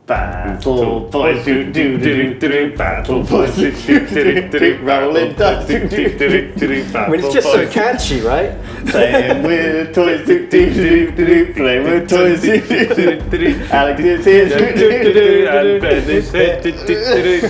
Battle boys, do do do do do. Battle boys, do do do do. Rolling dice, do do do do. I mean, it's just so catchy, right? Playing with toys, do do do do. Playing with toys, do do do do. Alex is here, do do do do. And Ben is here, do do do do.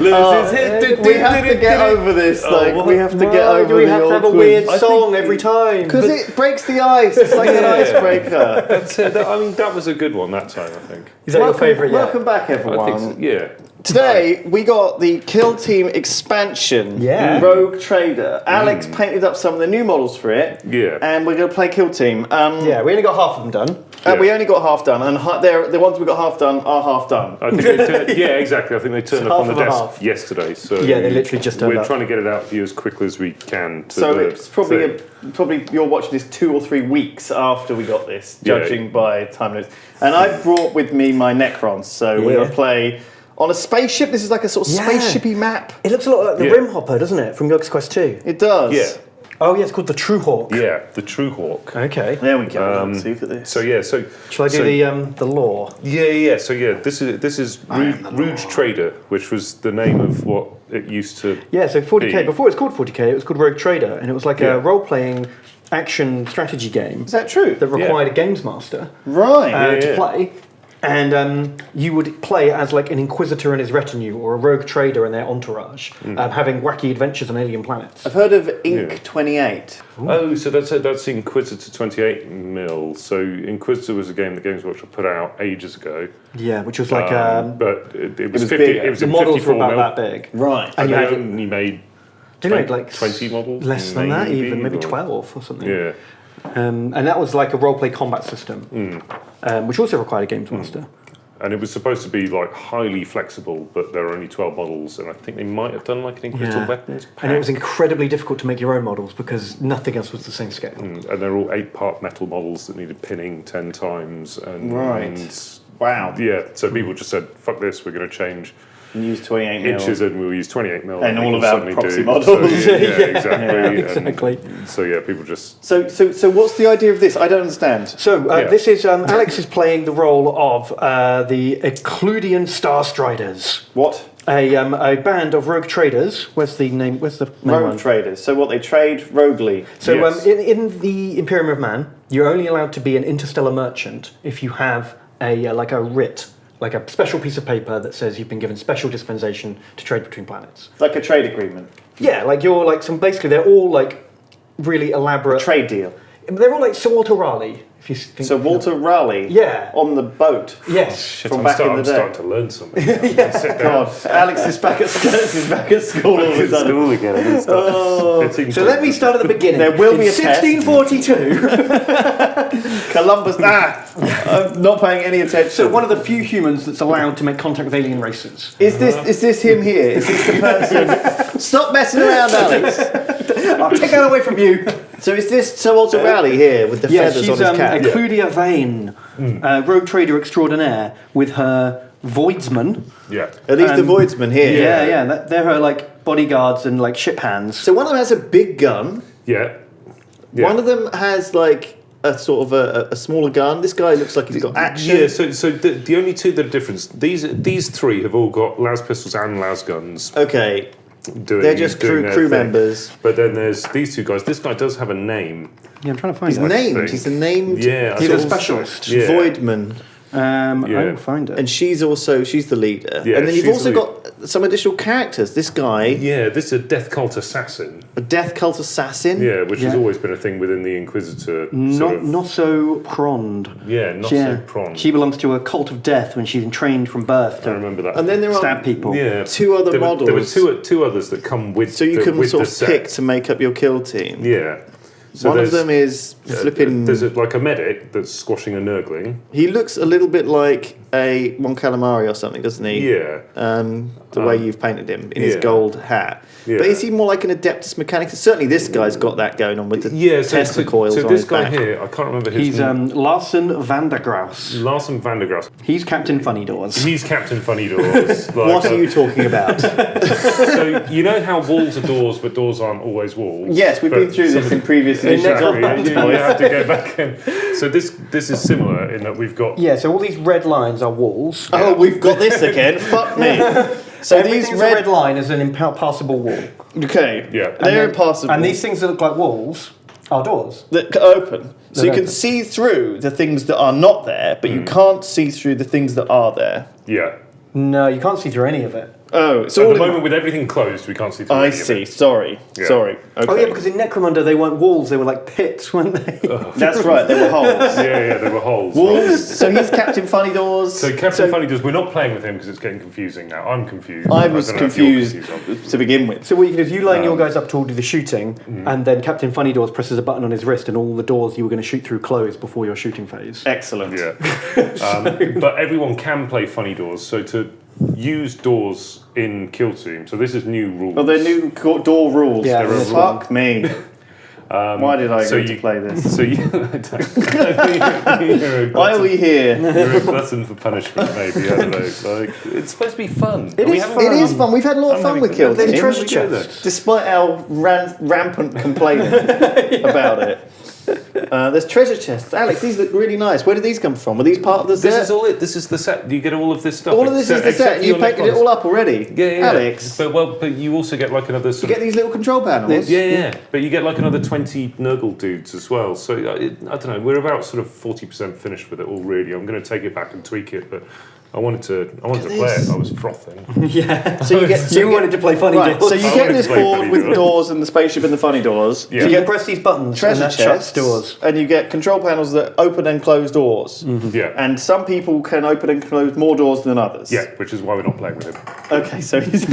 Lewis is here, We have to get over this. Like, we have to get over the we have to have a weird awkward. song every time? Because it breaks the ice. It's like an icebreaker. That's it. I mean, that was a good one that time, I think. Is that your favourite? Yeah. Welcome back, everyone. I think so, yeah. Today we got the Kill Team expansion. Yeah. Rogue Trader. Alex painted up some of the new models for it. Yeah. And we're going to play Kill Team. Yeah, we only got half of them done. We only got half done, and the ones we got half done are half done. I think yeah, exactly. I think they turned up on the half of a desk half. yesterday. So Yeah, they literally just turned we're up. trying to get it out for you as quickly as we can. So it's probably you're watching this 2 or 3 weeks after we got this, judging by time limits. And I brought with me my Necrons, so we're going to play on a spaceship. This is like a sort of spaceshipy map. It looks a lot like the Rim Hopper, doesn't it, from Yogscast 2? It does. Yeah. Oh, yeah, it's called the True Hawk. Yeah, the True Hawk. Okay. There we go. Let's see for this. So yeah, so Shall I do the lore? yeah. So yeah, this is Rouge Trader, which was the name of what it used to. Yeah, so 40k, be. before it was called 40k, it was called Rogue Trader, and it was like a role-playing action strategy game Is that true? that required a games master Right. to play. And you would play as like an inquisitor and his retinue, or a rogue trader and their entourage, having wacky adventures on alien planets. I've heard of Ink 28. Oh, so that's Inquisitor 28 mil. So Inquisitor was a game that Games Workshop put out ages ago. Yeah, which was like but it was 50. bigger. It was the in models 54 were about mil. that big. Right. And And you they had only made they made like 20 models, less than that, even maybe or- 12 or something. Yeah. And that was like a role-play combat system, which also required a games master. And it was supposed to be like highly flexible, but there are only 12 models, and I think they might have done like an Inquisitor weapons pack. And it was incredibly difficult to make your own models because nothing else was the same scale. And they're all 8-part metal models that needed pinning 10 times. And, Wow. Yeah, so people just said, fuck this, we're going to change And use 28 mil. inches and we'll use 28 mil. And all we of can our suddenly proxy do- models. So, yeah, Yeah, exactly. exactly. And so yeah, people just... So what's the idea of this? I don't understand. So this is Alex is playing the role of the Ecludian Starstriders, What? a band of rogue traders. Where's the name? Where's the name? Rogue one? traders. So what, they trade roguely? So Yes. in the Imperium of Man, you're only allowed to be an interstellar merchant if you have a like a writ, like a special piece of paper that says you've been given special dispensation to trade between planets. Like a trade agreement. Yeah, like you're like basically they're all like really elaborate. Trade deal. They're all like Sir Walter Raleigh. If you think, So Walter Raleigh Yeah. on the boat. Yes. Shit, From I'm, back in the I'm day. starting to learn something. Sit down. God, Alex is back at school all of a sudden. School again. Oh. So let me start at the beginning. There will be in a test. 1642. Columbus. I'm not paying any attention. So one of the few humans that's allowed to make contact with alien races. Is this him here? Is this the person? Stop messing around, Alex. I'll take that away from you. So is this Sir Walter Raleigh here with the Yes, feathers she's on his cap? Ecludia Vane, rogue trader extraordinaire, with her voidsmen. Yeah. Are these the voidsmen here? Yeah. They're her like bodyguards and like ship hands. So one of them has a big gun. Yeah. One of them has like a sort of a smaller gun. This guy looks like he's got action. Yeah, so the only two that are different, these three have all got las pistols and las guns. Okay. Doing, They're just doing their crew thing. members. But then there's these two guys. This guy does have a name. Yeah, I'm trying to find He's it. named. think. He's a named Yeah. I He's a thought- specialist. Yeah. Voidman. I will find it. And she's the leader. Yeah, and then you've she's also the got some additional characters. This guy, Yeah, this is a death cult assassin. a death cult assassin. Yeah, which has Yeah. always been a thing within the Inquisitor. Not so pronged. Yeah, not so prone. She belongs to a cult of death when she's trained from birth I to remember that. And then there are stab people. yeah, two other there models. There were two others that come with. So you the, can with sort the of set. pick to make up your kill team. Yeah. So One of there's- them is flipping. There's like a medic that's squashing a nurgling. He looks a little bit like a Mon Calamari or something, doesn't he? Yeah. The way you've painted him in his yeah. gold hat. Yeah. But is he more like an Adeptus Mechanicus? Certainly this guy's got that going on with the So Tesla coils so on this his guy back. here, I can't remember his He's name. Larson van der Graus. Larson van der Graaf. He's Captain Funny Doors. He's Captain Funny Doors. What are you talking about? So you know how walls are doors, but doors aren't always walls. Yes, we've But been through this in previous editions of Exactly. You Battleboys. have to go back in. So this is similar in that we've got. Yeah, so all these red lines are walls. Oh, we've got this again. Fuck me. So Everything's these a red line is an impassable wall. Okay. Yeah. They're impassable. And these things that look like walls are doors. that open. So you open. can see through the things that are not there, but you can't see through the things that are there. Yeah. No, you can't see through any of it. Oh, it's So all at the in- moment, with everything closed, we can't see through I any of see. it. Sorry. Yeah. Sorry. Okay. Oh yeah, because in Necromunda they weren't walls; they were like pits, weren't they? That's right. There were holes. Yeah, there were holes. Walls. So he's Captain Funny Doors. So Captain Funny does. We're not playing with him because it's getting confusing now. I'm confused. I was don't know if you're confused to begin with. So what you can do is you line your guys up to all do the shooting, and then Captain Funny Doors presses a button on his wrist, and all the doors you were going to shoot through close before your shooting phase. Excellent. Yeah. But everyone can play Funny Doors. So to use doors in Kill Team, so this is new rules. Well, they're new door rules. Yeah, They're this fuck me. Why did I agree to play this? So you, Why are we here? You're a glutton for punishment, maybe. I don't know. Like, it's supposed to be fun. It is fun. It is fun. We've had a lot of I'm fun having- with Kill There's Team. treasure Yeah. chests. Despite our rampant complaining about it. There's treasure chests. Alex, these look really nice. Where did these come from? Were these part of the set? This is all it. This is the set. You get all of this stuff. All of this is the set, and you painted it all up already. Yeah. Alex, But you also get like another. you Sort get these little control panels. Yeah. But you get like another 20 Nurgle dudes as well. So I don't know. We're about sort of 40% finished with it already. I'm going to take it back and tweak it, but I wanted to play this. it. I was frothing. Yeah. So you get. You wanted to play Funny Right, Doors. so you I get wanted this to play board Funny with Doors. doors and the spaceship and the funny doors. Yeah. So you can press these buttons Treasure and that shuts chests, doors. and you get control panels that open and close doors. Yeah. And some people can open and close more doors than others. Yeah, which is why we're not playing with him. Okay, so he's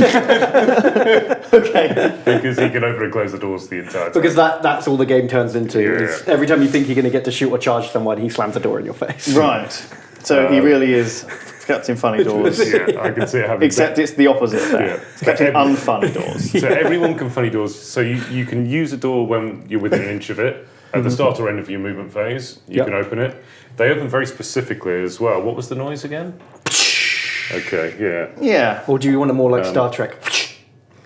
okay. Because he can open and close the doors the entire time. Because that's all the game turns into. Yeah. Is every time you think you're going to get to shoot or charge someone, he slams the door in your face. Right. So he really is Captain Funny Doors. Yeah, I can see it happening. Except it's the opposite of that. Yeah. It's Captain Unfunny Doors. So everyone can funny doors. So you can use a door when you're within an inch of it. At the start or end of your movement phase, you Yep. can open it. They open very specifically as well. What was the noise again? Okay, yeah. Yeah. Or do you want a more like Star Trek?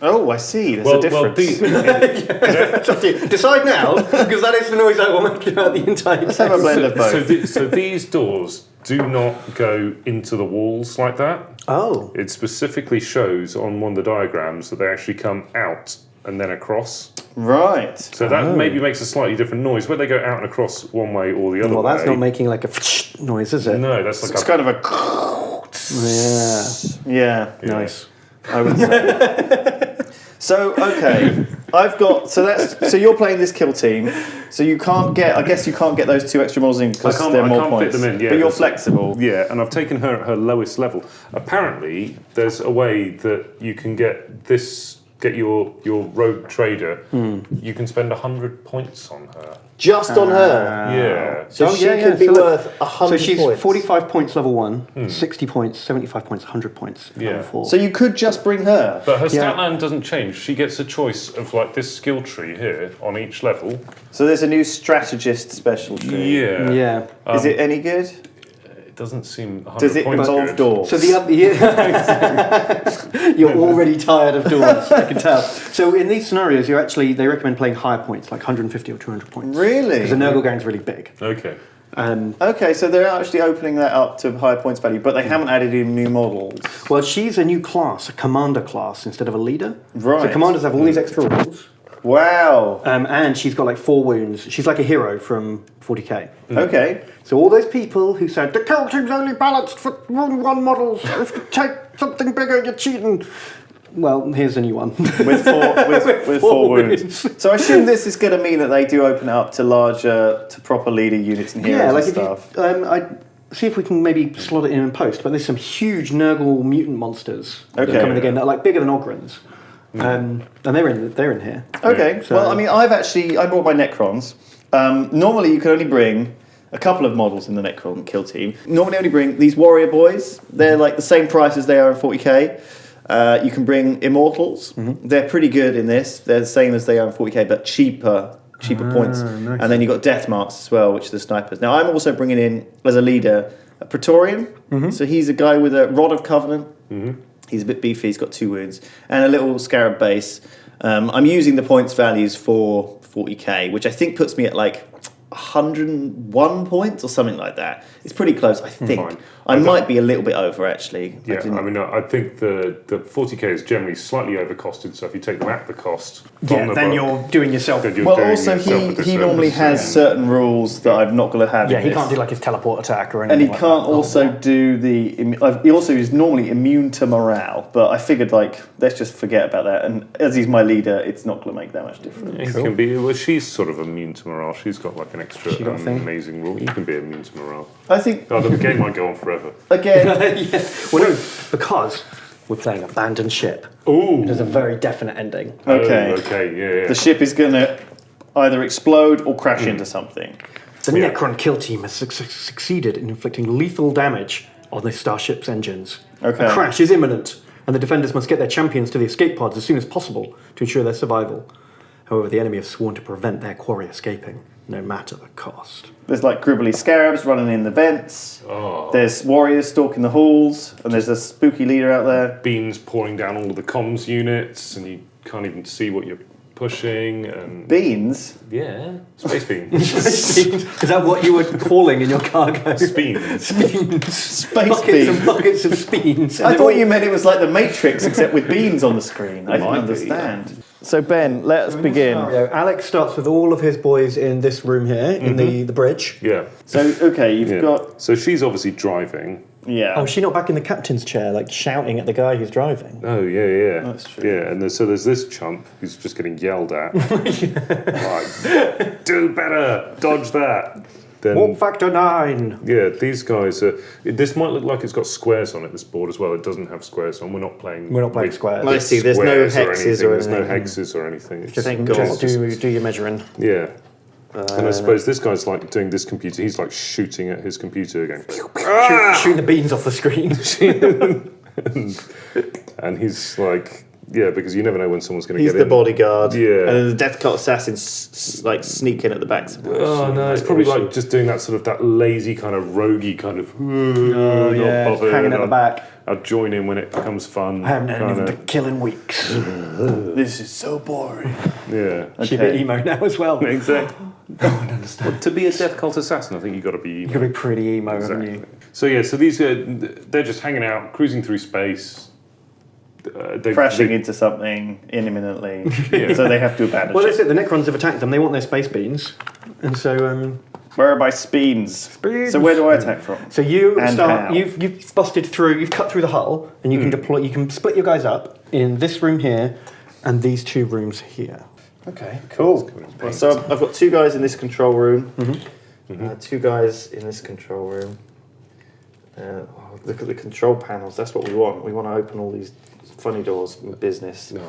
Oh, I see. There's a difference. It's up to you. Decide now, because that is the noise I will make throughout the entire Let's have a blend of both. so these doors do not go into the walls like that. Oh. It specifically shows on one of the diagrams that they actually come out and then across. Right. So that maybe makes a slightly different noise. Whether they go out and across one way or the other Well, way. that's not making like a noise, is it? No, that's like It's a... kind of a... Yeah. Yeah. Nice. I would say. So okay, so you're playing this Kill Team, so you can't get. I guess you can't get those 2 extra models in because they're more can't points. fit them in, yeah, but you're there's- flexible. Yeah, and I've taken her at her lowest level. Apparently, there's a way that you can get your rogue trader. You can spend 100 points on her. Just on her. Yeah. So she could be So look, worth 100 So she's points. 45 points level 1, 60 points, 75 points, 100 points Yeah. level 4. So you could just bring her. But her Yeah. stat line doesn't change. She gets a choice of like this skill tree here on each level. So there's a new strategist special tree. Yeah. yeah. Is it any good? It doesn't seem 100 Does it points involve good. doors? So the other, you're already tired of doors, I can tell. So in these scenarios, they recommend playing higher points, like 150 or 200 points. Really? Because the Nurgle gang's really big. Okay. Okay, so they're actually opening that up to higher points value, but they haven't added in new models. Well, she's a new class, a commander class instead of a leader. Right. So commanders have all these extra rules. Wow. And she's got like 4 wounds. She's like a hero from 40k. Okay. So all those people who said the kill team's only balanced for one models, if you take something bigger, you're cheating. Well, here's a new one. With four wounds. So I assume this is going to mean that they do open it up to larger, to proper leader units and heroes Yeah, like and if you, stuff. I see if we can maybe slot it in post. But there's some huge Nurgle mutant monsters that are Okay. coming again. That are like bigger than Ogrins, and they're in here. Okay. So- Well, I mean, I brought my Necrons. Normally, you can only bring a couple of models in the Necron kill team. Normally, only bring these warrior boys. They're like the same price as they are in 40k. You can bring Immortals. They're pretty good in this. They're the same as they are in 40k, but cheaper points. Nice. And then you've got Death Marks as well, which are the snipers. Now, I'm also bringing in, as a leader, a Praetorian. So he's a guy with a Rod of Covenant. He's a bit beefy, he's got 2 wounds. And a little Scarab base. I'm using the points values for 40k, which I think puts me at like 101 points or something like that. It's pretty close, I think. Fine. I might be a little bit over, actually. Yeah, I think the 40k is generally slightly overcosted, so if you take them at the cost from the then book, you're doing yourself. then you're Well, doing also, yourself a he disservice. normally has certain rules that I'm not going to have Yeah, in he this. can't do like his teleport attack or And anything. he like can't that. also do the. He also is normally immune to morale, but I figured let's just forget about that. And as he's my leader, it's not going to make that much difference. He can be. Well, she's sort of immune to morale. She's got like an extra She got a thing? amazing rule. You can be immune to morale. I think Oh, the game might go on forever. again. Yeah. Well, no, because we're playing abandoned ship. Ooh. There's a very definite ending. Okay. Oh, okay. Yeah. The ship is going to either explode or crash into something. The Yeah. Necron kill team has succeeded in inflicting lethal damage on the starship's engines. Okay. A crash is imminent, and the defenders must get their champions to the escape pods as soon as possible to ensure their survival. However, the enemy have sworn to prevent their quarry escaping, no matter the cost. There's like gribbly scarabs running in the vents. Oh. There's warriors stalking the halls, and there's a spooky leader out there. Beans pouring down all of the comms units, and you can't even see what you're pushing. And Beans. yeah, space beans. Is that what you were calling in your cargo? Beans. Space Space buckets beans. and buckets of speens. I thought you meant it was like the Matrix, except with beans on the screen. I didn't Might be, understand. So Ben, let us begin. Alex starts with all of his boys in this room here, in the bridge. Yeah. So okay, you've Yeah. got So she's obviously driving. Oh, is she not back in the captain's chair, like shouting at the guy who's driving? Oh yeah. That's true. Yeah, and so there's this chump who's just getting yelled at. Like, do better, dodge that. Then Warp factor 9. yeah, these guys. This might look like it's got squares on it. This board as well. It doesn't have squares on. We're not playing. We're not playing with squares. I see, there's no squares hexes or anything. There's no anything. hexes or anything. It's Thank Just God. do your measuring. yeah. And I suppose this guy's like doing this computer. He's like shooting at his computer again. Shooting the beans off the screen. And he's like, yeah, because you never know when someone's going to He's get the in. bodyguard. Yeah. And then the Death Cult assassins like sneak in at the back. Oh no, it's probably like just doing that sort of that lazy kind of roguey kind of. Oh, yeah, not bothered. hanging at the back. I'll join in when it becomes fun. I haven't done kinda. anything to kill in weeks. this is so boring. Yeah. She's a bit emo now as well. Exactly. Well, to be a death cult assassin, I think you've got to be. You've got to be pretty emo, haven't you? So yeah, so these they're just hanging out, cruising through space. Crashing into something imminently, so they have to abandon Well, ship. that's it. The Necrons have attacked them. They want their space beans. And so Where are my speens? So where do I attack from? So you And start. how? You've busted through. You've cut through the hull, and you can deploy. You can split your guys up in this room here, and these two rooms here. Okay, cool. Well, so I've got two guys in this control room, two guys in this control room. Look at the control panels. That's what we want. We want to open all these funny doors with business. No.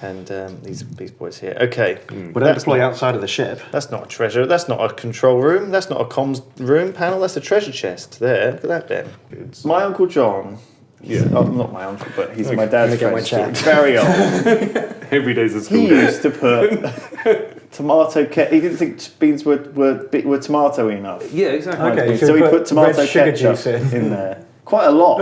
And these boys here. Okay. But don't deploy outside of the ship. That's not a treasure. That's not a control room. That's not a comms room panel. That's a treasure chest. There. Look at that, Ben. My Uncle John. Yeah. Oh, not my uncle, but he's my dad's Get my friend. chat. Very old. Every day's a school He day. used to put tomato ketchup. He didn't think beans were tomatoey enough. Yeah, exactly. Okay, So he put tomato red sugar ketchup juice in. there. Quite a lot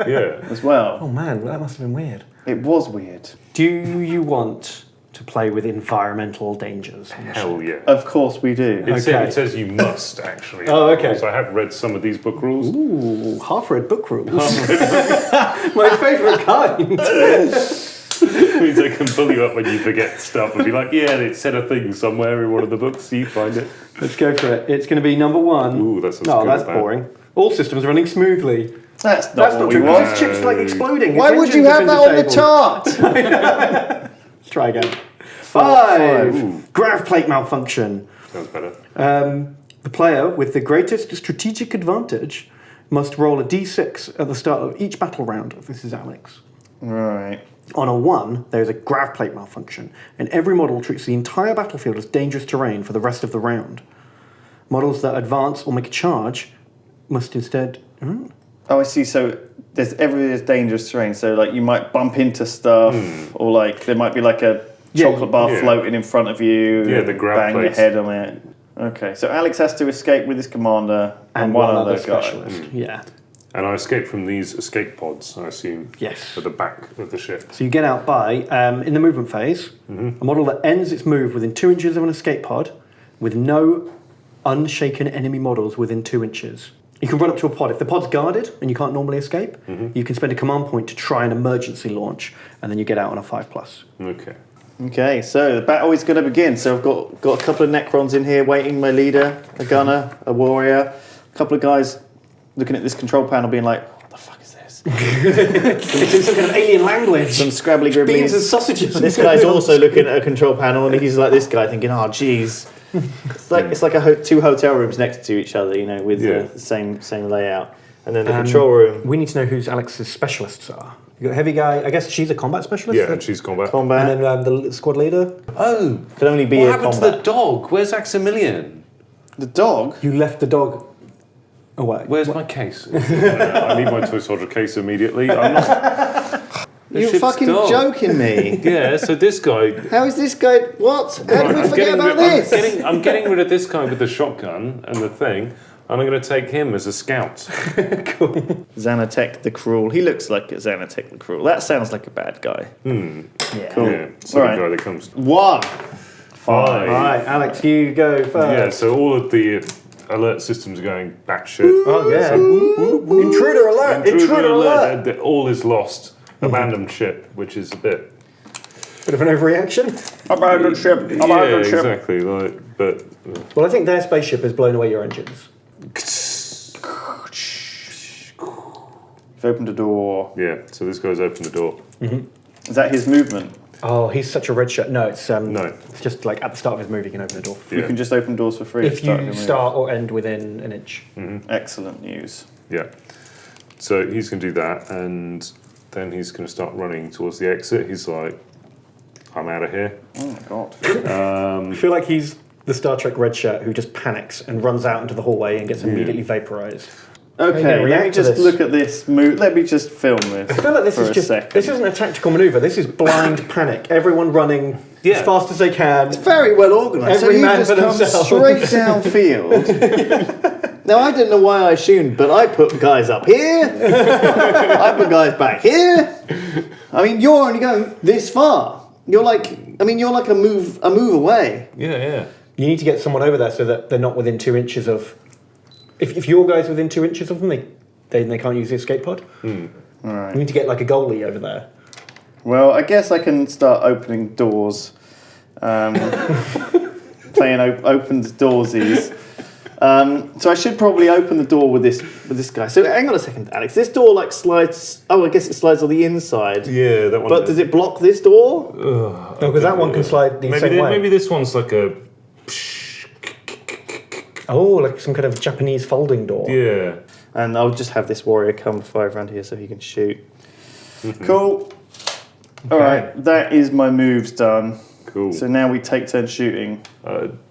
Yeah. as well. Oh man, that must have been weird. It was weird. Do you want to play with environmental dangers? Hell yeah. Of course we do. Okay. It says you must actually. Oh, okay. Also, I have read some of these book rules. Ooh, half-read book rules. My favourite kind. It means I can pull you up when you forget stuff and be like, yeah, it said a thing somewhere in one of the books. You find it. Let's go for it. It's going to be number one. Ooh, that sounds No, good, that's man. boring. All systems running smoothly. That's not That's what not we true. want. This ship's like exploding. Why Its would you engines have been that on the disabled. chart? Let's try again. Five. Ooh. Grav plate malfunction. Sounds better. The player with the greatest strategic advantage must roll a d6 at the start of each battle round. This is Alex. Right. On a 1, there is a grav plate malfunction, and every model treats the entire battlefield as dangerous terrain for the rest of the round. Models that advance or make a charge must instead... Oh, I see. So there's dangerous terrain. So like you might bump into stuff, or like there might be like a chocolate bar yeah. floating in front of you. Yeah, the grab bang your plates. head on it. Okay, so Alex has to escape with his commander and one other guy. specialist. Yeah. And I escaped from these escape pods, I assume. Yes. At the back of the ship. So you get out by, in the movement phase, a model that ends its move within 2 inches of an escape pod with no unshaken enemy models within 2 inches. You can run up to a pod. If the pod's guarded and you can't normally escape, you can spend a command point to try an emergency launch, and then you get out on a 5+. Okay. Okay, so the battle is going to begin. So I've got a couple of Necrons in here waiting, my leader, a gunner, a warrior, a couple of guys looking at this control panel being like, what the fuck is this? It's in some kind of alien language. Some scrabbly gribblies. Beans and sausages. This guy's also looking at a control panel and he's like this guy thinking, oh, jeez. It's like two hotel rooms next to each other, you know, with the same layout. And then the control room. We need to know who Alex's specialists are. You got a heavy guy. I guess she's a combat specialist. Yeah, and she's combat. Combat. And then the squad leader. Oh, Can only be what a happened combat. to the dog? Where's Aximilian? The dog? You left the dog away. Where's my case? I need my toy soldier case immediately. I'm not. You're ship's fucking dog. joking me. Yeah, so this guy. How is this guy? What? How did we forget about this? I'm getting rid of this guy with the shotgun and the thing, and I'm going to take him as a scout. Cool. Xanatek the Cruel. He looks like a Xanatek the Cruel. That sounds like a bad guy. Yeah. Cool. Yeah, so All right. the guy that comes. 1. 5. All right, Alex, you go first. Yeah, so all of the alert systems are going batshit. Oh yeah. So, Intruder alert! Intruder alert! All is lost. Abandoned ship, which is a bit. Bit of an overreaction. Abandoned ship. Yeah, exactly. But Well, I think their spaceship has blown away your engines. You've opened a door. yeah, so this guy's opened the door. Is that his movement? Oh, he's such a red shirt. No, it's No. It's just like at the start of his move, you can open the door. You Yeah. can just open doors for free. at If the start of you your move. start or end within an inch. Excellent news. Yeah. So he's going to do that, and then he's going to start running towards the exit. He's like, I'm out of here. Oh my god. I feel like he's the Star Trek red shirt who just panics and runs out into the hallway and gets immediately vaporized. Okay, How are you gonna let me react to just this? look at this move. Let me just film this. I feel like this for is a just second. this isn't a tactical maneuver. This is blind panic. Everyone running Yeah. as fast as they can. Very well organised. Every so you man just for come themselves. straight downfield. Now I didn't know why I assumed, but I put guys up here. I put guys back here. I mean, you're only going this far. You're like a move away. Yeah. You need to get someone over there so that they're not within 2 inches of. If your guy's within 2 inches of them, they can't use the escape pod. All You right. need to get like a goalie over there. Well, I guess I can start opening doors. Playing opened doorsies. So I should probably open the door with this guy. So hang on a second, Alex. This door like slides. Oh, I guess it slides on the inside. Yeah, that one. But does it block this door? No, because that one can slide the same way. Maybe this one's like a. Oh, like some kind of Japanese folding door. Yeah. And I'll just have this warrior come 5 around here so he can shoot. Cool. All right, that is my moves done. Cool. So now we take turns shooting.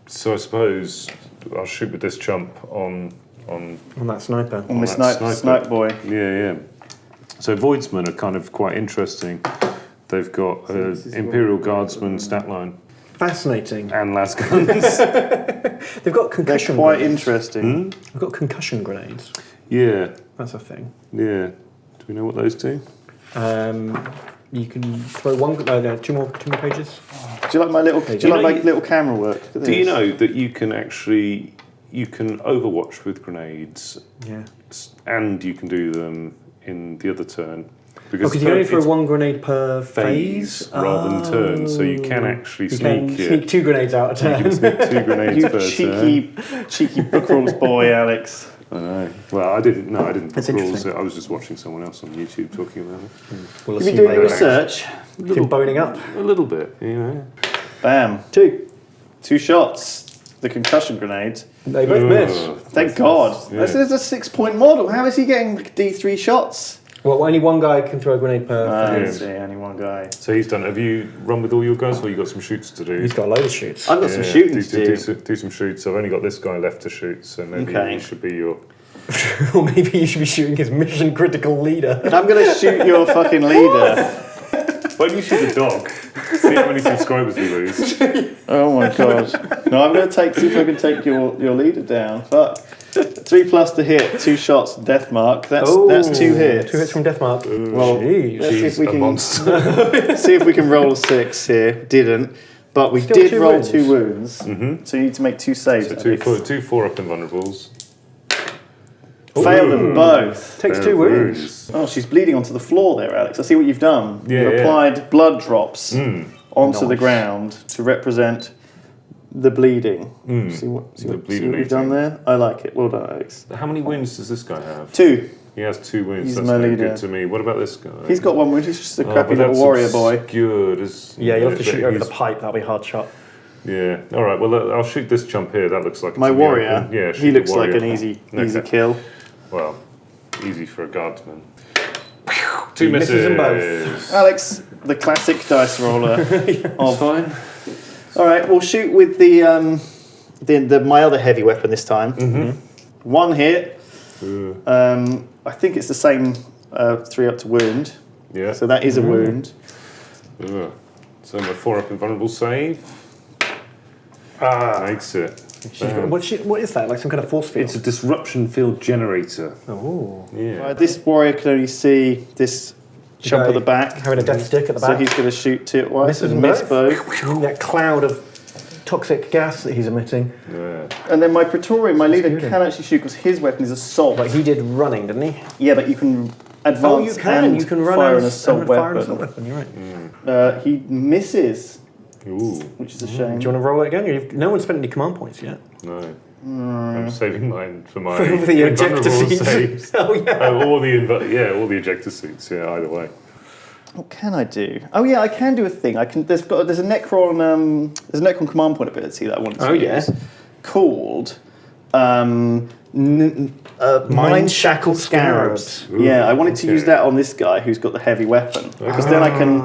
So I suppose I'll shoot with this chump on. On that sniper. On my that sniper. snipe boy. Yeah. So Voidsmen are kind of quite interesting. They've got Imperial Guardsman stat line Fascinating. and las guns. They've got They're concussion quite grenades. interesting. They've got concussion grenades. Yeah. That's a thing. Do we know what those do? You can throw one. No, two more pages. Do you like my little? Do you know like my you- little camera work? Look at Do you this. know that you can overwatch with grenades, Yeah. and you can do them in the other turn? Because you can only throw one grenade per phase rather than turn, so you can actually You sneak can it. sneak 2 grenades out a You turn. can sneak 2 grenades You per cheeky book rules boy, Alex. turn. I know. Well, I didn't. No, I didn't. That's book rules interesting. it. I was just watching someone else on YouTube talking about it. We'll You've been assume doing they your were research. Been boning up. A little bit, you know. Bam. 2. 2 shots. The concussion grenade. They both miss. Thank God. Yeah. This is a 6-point model. How is he getting D3 shots? Well, only one guy can throw a grenade per I phase. see, only one guy. So he's done. Have you run with all your guys, or you got some shoots to do? He's got a load of shoots. I've got some shooting to do. Do some shoots. I've only got this guy left to shoot, so maybe Okay. he should be your. Or maybe you should be shooting his mission critical leader. I'm going to shoot your fucking leader. Why don't you shoot the dog? See how many subscribers we lose. Oh my God. No, I'm going to see if I can take your leader down. Fuck. 3+ to hit, 2 shots, death mark. That's 2 hits. 2 hits from Deathmark. Well, Jeez. let's see if She's we a can monster. see if we can roll a 6 here. Didn't. But we Still did 2 roll wounds. 2 wounds, so you need to make 2 saves. So Alex. two 4-up invulnerables. Failed them both. Takes 2 wounds. Oh, she's bleeding onto the floor there, Alex. I see what you've done. Yeah, You've yeah. applied blood drops onto the Nice. ground to represent the bleeding. See what bleeding you've done there? I like it. Well done, Alex. How many wounds does this guy have? 2. He has 2 wounds. He's That's my no leader. good to me. What about this guy? He's got 1 wound. He's just a Oh, crappy but little that's warrior boy. obscured, Yeah, you'll have to but shoot over the he's- pipe. That'll be a hard shot. Yeah. All right. Well, I'll shoot this jump here. That looks like it's My in the warrior. open. Yeah. He shoot the looks like warrior. an easy Okay. kill. Well, easy for a guardsman. 2 He misses. misses them both. Alex, the classic dice roller. That's fine. All right, we'll shoot with the my other heavy weapon this time. 1 hit. I think it's the same 3 up to wound. Yeah. So that is a wound. Ugh. So my 4-up invulnerable save. Makes it. What is that? Like some kind of force field? It's a disruption field generator. Oh. Yeah. This warrior can only see this chump at the back. Having a death stick at the So back. he's going to shoot 2 twice Misses and them miss both. both. That cloud of toxic gas that he's emitting. Yeah. And then my Praetorian, my leader, Shooting. can actually shoot because his weapon is assault. But he did running, didn't he? Yeah, but you can advance Oh, you can. and You can run fire as- an assault and fire an weapon. assault weapon. You're right. He misses, Ooh. which is a shame. Do you want to roll it again? No one's spent any command points yet. No. I'm saving mine for my For the ejector invulnerable seats. saves. Oh yeah. All the ejector seats. Yeah, either way. What can I do? Oh yeah, I can do a thing. I can. There's a Necron. There's a Necron command point ability that I wanted to Oh, yeah. use, called Mind Shackle Scarabs. Ooh, Yeah, I wanted to okay. use that on this guy who's got the heavy weapon because then I can,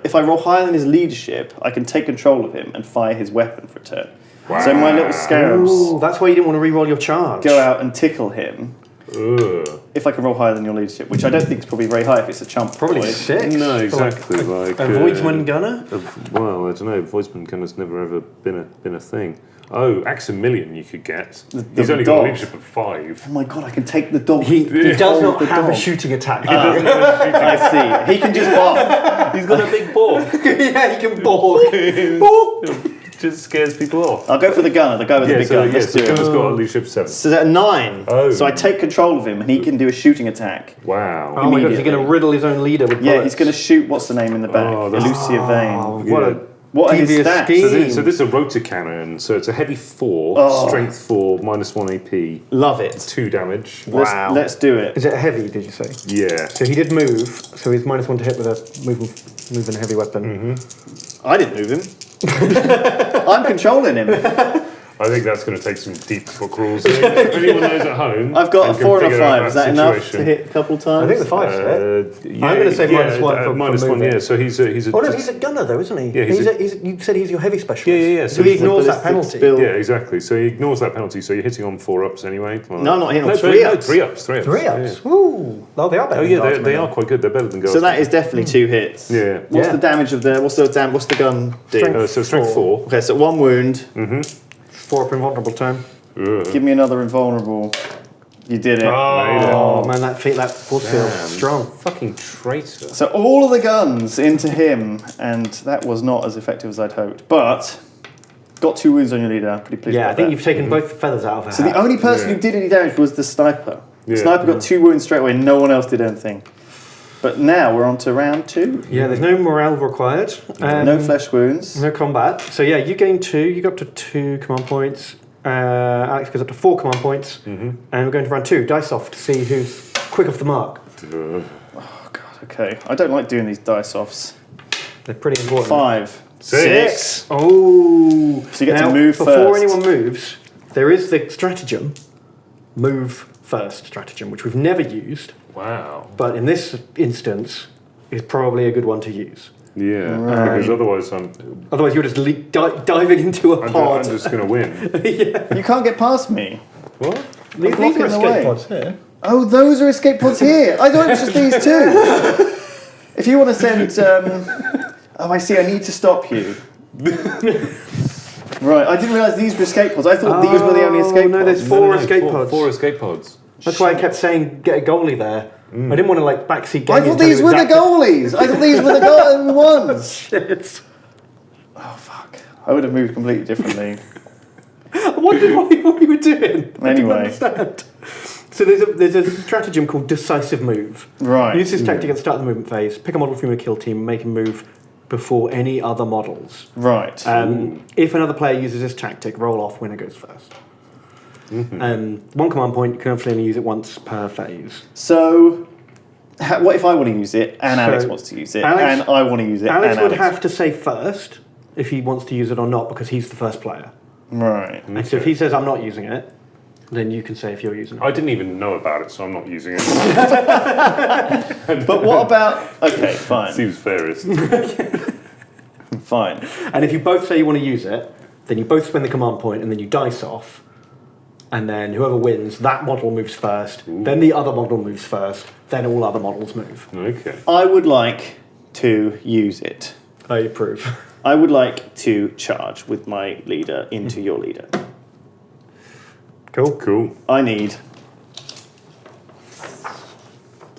if I roll higher than his leadership, I can take control of him and fire his weapon for a turn. So my little scarabs Ooh, that's why you didn't want to re-roll your charge. go out and tickle him. Ugh. If I can roll higher than your leadership, which I don't think is probably very high if it's a chump. Probably boy. 6. No, For exactly. Like a Voidsman gunner. Well, I don't know. Voidsman gunner's never ever been a thing. Oh, Aximilian you could get. He's only got a dog. leadership of 5. Oh my god, I can take the dog. He does not the have a dog. shooting attack. I see. He can just bark. He's got a big ball. Yeah, he can bork. Just scares people off. I'll go for the gunner, the guy with the big gun. Let's the do it. gunner's got a leadership of 7. So that's a 9. Oh. So I take control of him and he can do a shooting attack. Wow. Oh my god, he's Immediately. going to riddle his own leader with Yeah, bullets. he's going to shoot, what's the name in the back? Oh, that's- Elucia Oh, Vein. what Yeah. a What are his devious stats? scheme. So this is a rotor cannon. So it's a heavy 4, Oh. strength 4, -1 AP, Love it. 2 damage. Wow. Let's do it. Is it a heavy, did you say? Yeah. So he did move, so he's -1 to hit with a moving heavy weapon. I didn't move him. I'm controlling him. I think that's going to take some deep book rules. If anyone knows at home, I've got a and can 4 and a figure out 5. Is that enough to situation. hit a couple times? I think the 5's hit. I'm gonna say -1 for -1. moving. Yeah, so he's a. Oh no, he's a gunner though, isn't he? Yeah, you said he's your heavy specialist. Yeah. So he he's a ignores that ballistics penalty. build. Yeah, exactly. So he ignores that penalty. So you're hitting on 4-ups anyway. Well, No, I'm not hitting on no, 3-ups. 3-ups. 3-ups. Ooh. Oh, they are better. Oh than yeah, guardsmen, they are quite good. They're better than guards. So that is definitely 2 hits. Yeah. What's Yeah. the damage of the? What's the gun do? Strength. So strength 4. Okay, so 1 wound. 4 up invulnerable turn. Give me another invulnerable. You did it. Oh man, that force field strong. Fucking traitor. So all of the guns into him, and that was not as effective as I'd hoped. But got 2 wounds on your leader. I'm pretty pleased Yeah, about I think that. you've taken both the feathers out of her. So the hat. only person Yeah. who did any damage was the sniper. The Yeah. sniper got 2 wounds straight away. No one else did anything. But now we're on to round 2. Yeah, there's no morale required. No flesh wounds. No combat. So yeah, you gain 2. You go up to 2 command points. Alex goes up to 4 command points. And we're going to round 2. Dice off to see who's quick off the mark. Oh god. Okay. I don't like doing these dice offs. They're pretty important. 5. 6. Oh. So you get to Now, move before first. anyone moves, there is the stratagem, move first stratagem, which we've never used, Wow. but in this instance is probably a good one to use. Yeah. Because otherwise I'm Otherwise, you're just diving into a pod. just going to win. You can't get past me. What? These I'm blocking are the escape way. pods here. Oh, those are escape pods here. I thought it was just these 2. If you want to send... oh, I see. I need to stop you. Right. I didn't realise these were escape pods. I thought these were the only escape no, pods. there's 4 escape pods. 4 escape pods. That's why I kept saying get a goalie there. I didn't want to like backseat I game. thought these were the goalies. I thought these were the ones. Shit. Oh, fuck. I would have moved completely differently. I wondered what you were doing. I didn't Anyway. understand. So there's a stratagem called Decisive Move. Right. Use this tactic at the start of the movement phase. Pick a model from your kill team and make him move before any other models. Right. If another player uses this tactic, roll off, winner goes first. One command point, you can only use it once per phase. So, what if I want to use it and Alex So, wants to use it Alex- and I want to use it Alex and would Alex... have to say first if he wants to use it or not because he's the first player. Right. And so if he says, I'm not using it, then you can say if you're using it. I didn't even know about it, so I'm not using it. But what about... Okay, fine. Seems fairest. Fine. And if you both say you want to use it, then you both spend the command point and then you dice off. And then whoever wins, that model moves first. Then the other model moves first. Then all other models move. Okay. I would like to use it. I approve. I would like to charge with my leader into your leader. Cool. Cool. I need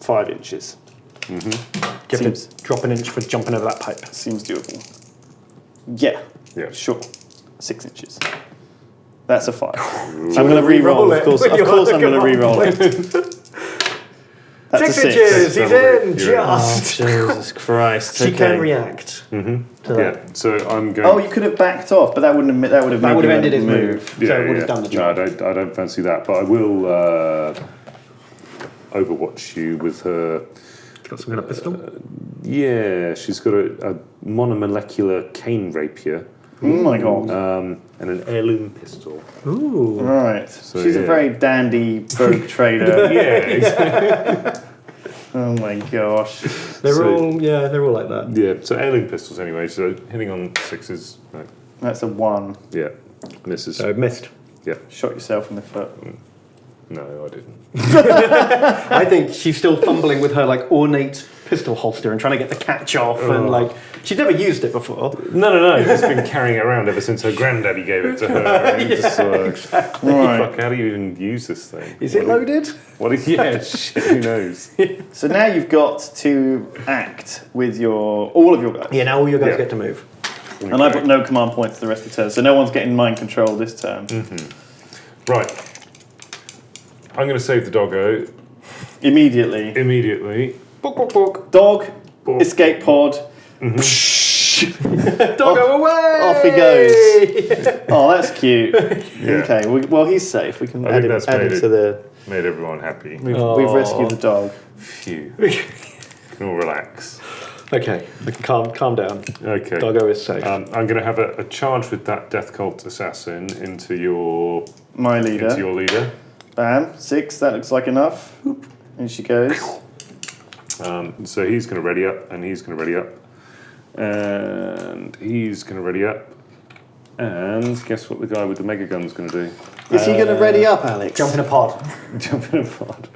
5 inches. Do you have to drop an inch for jumping over that pipe? Seems doable. Yeah. Yeah. Sure. 6 inches. That's a 5. I'm going to re-roll, of course. Of course I'm going to re-roll it. That's 6 a 6. inches! He's in! You're in. Just! Jesus Christ. She can Okay. react. To that. Yeah. So I'm going. Oh, you could have backed off, but that would have That would have ended his move. move. So it would have done the job. No, I don't fancy that, but I will overwatch you with her. Got some kind of pistol? Yeah, she's got a monomolecular cane rapier Oh my god. and an heirloom pistol. Ooh. Right. So, She's a yeah. very dandy rogue trader. Yeah, Oh my gosh. They're all like that. yeah. So heirloom pistols anyway. So hitting on 6s, like, That's a 1. yeah, misses. So missed. Yeah, Shot yourself in the foot. no, I didn't. I think she's still fumbling with her like ornate pistol holster and trying to get the catch off and like she's never used it before. No. She's been carrying it around ever since her granddaddy gave it to her. And just, Exactly. Right. fuck, how do you even use this thing? Is it loaded? What is? Yeah, shit, who knows? So now you've got to act with all of your guys. Yeah, now all your guys Yeah. get to move. And I've got no command points the rest of the turn, so no one's getting mind control this turn. Right. I'm going to save the doggo Immediately. immediately. Book, book, book. Dog, Book. escape pod. Doggo away! Off he goes. Oh, that's cute. Yeah. Okay, well, he's safe. We can I add think him, that's add him made to it. the... Made everyone happy. We've rescued the dog. Phew. Can all relax. Okay, calm down. Okay. Doggo is safe. I'm going to have a charge with that Death Cult assassin into your My leader. leader. Bam, 6, that looks like enough. In she goes. So he's going to ready up, and he's going to ready up, and he's going to ready up, and guess what the guy with the mega gun's going to do? Is he going to ready up, Alex? Jump in a pod. Jump in a pod.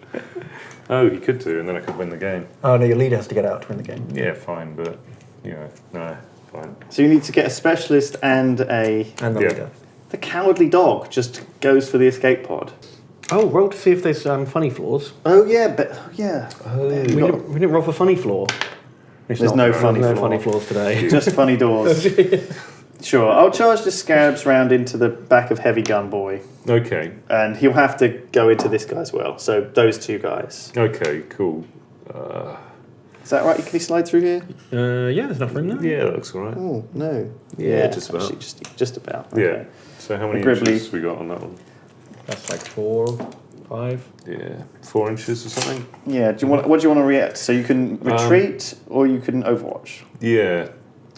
Oh, he could do, and then I could win the game. Oh no, your leader has to get out to win the game. Yeah, fine, but no, fine. So you need to get a specialist and a... And the Yeah. leader. The cowardly dog just goes for the escape pod. Oh, roll to see if there's funny floors. Oh, yeah, but... Yeah. We didn't roll for funny floor. There's no funny floor. funny floors today. Just funny doors. Sure, I'll charge the scarabs round into the back of Heavy Gun Boy. Okay, And he'll have to go into this guy as well. So those 2 guys. okay, cool. Is that right? Can he slide through here? Yeah, there's enough room there. Yeah, that looks all right. Oh, no. Yeah, just about. Actually, just about. Yeah. Okay. So how many Gribbly. inches we got on that one? That's like 4, 5. Yeah, 4 inches or something. Yeah, what do you want to react? So you can retreat or you can overwatch. Yeah.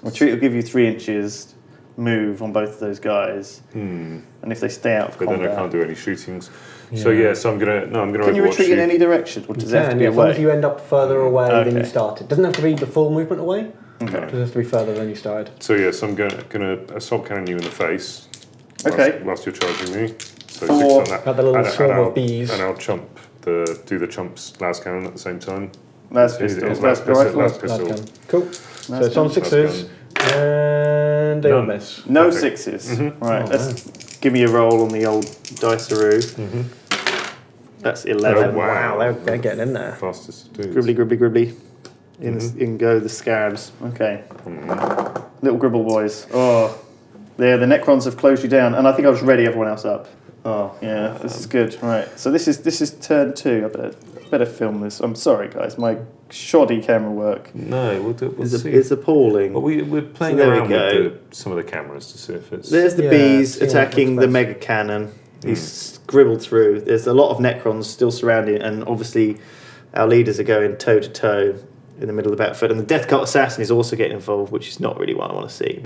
Retreat will give you 3 inches move on both of those guys. And if they stay out of But combat... then I can't do any shootings. So yeah, so I'm gonna Can you overwatch retreat in any direction? Or does it have to be as long as away? you end up further away than you Okay. started. Doesn't have to be the full movement away. Okay. It has to be further than you started. So yeah, so I'm gonna assault cannon you in the face. Okay. Whilst you're charging me. So 6 4. on that. Got the little And- swarm and of I'll- bees. And I'll do the chumps last cannon at the same time. Last His pistol. last pistol. Last pistol. Cool. So it's on gun. 6s. And they all None. miss. No Perfect. 6s. Right, let's give me a roll on the old diceroo. That's 11. Oh, wow. They're getting in there. Fastest dudes. Gribbly, gribbly, gribbly. In go the scarabs. Okay. Little gribble boys. Oh, Yeah, the Necrons have closed you down, and I think I was ready everyone else up. Oh, yeah, this is good. Right, so this is turn 2. I better film this. I'm sorry, guys. My shoddy camera work. No, we'll see. It's appalling. Well, we're playing So there we around go. with some of the cameras to see if it's... There's the Yeah, bees see what attacking looks the best. mega cannon. He's scribbled through. There's a lot of Necrons still surrounding it, and obviously our leaders are going toe to toe in the middle of the battlefield. And the Death Cult Assassin is also getting involved, which is not really what I want to see.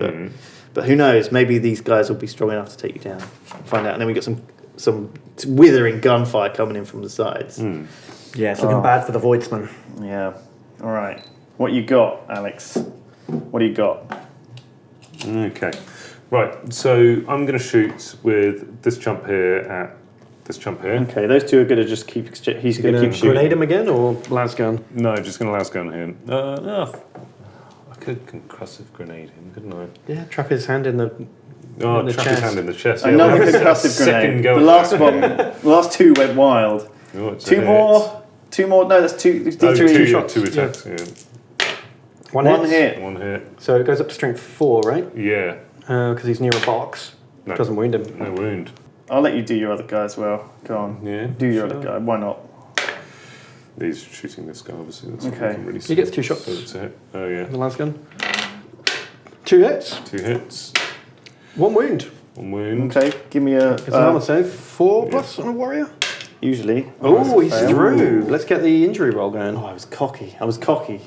But who knows? Maybe these guys will be strong enough to take you down. Find out. And then we got some withering gunfire coming in from the sides. Yeah, it's looking bad for the Voidsman. Yeah. All right. What you got, Alex? What do you got? Okay. Right, so I'm going to shoot with this chump here at this chump here. Okay, those two are going to just keep. He's going to keep shooting. Grenade him again or lasgun? No, just going to last gun here. I could concussive grenade him, couldn't I? Yeah, trap his hand in the. Oh, In the trap his chest. hand in the chest. Another Yeah, concussive second grenade. go The at last one, the last two went wild. Oh, it's a Two hit. more. Two more. No, that's two. Oh, Three two attacks. Yeah. One hit. One hit. So it goes up to strength 4, right? Yeah. Because he's near a box. No. Doesn't wound him. No wound. I'll let you do your other guy as well. Go on. Yeah. Do your other guy. Why not? He's shooting this guy, obviously. That's Okay. what we can really see. He gets 2 shots. So it's a hit. Oh, yeah. The lasgun. 2 hits. 2 hits. 1 wound. 1 wound. Okay. Give me a. It's an armor save. 4 plus on a warrior. Usually. Oh, he's fail. through. Let's get the injury roll going. Oh, I was cocky. I was cocky.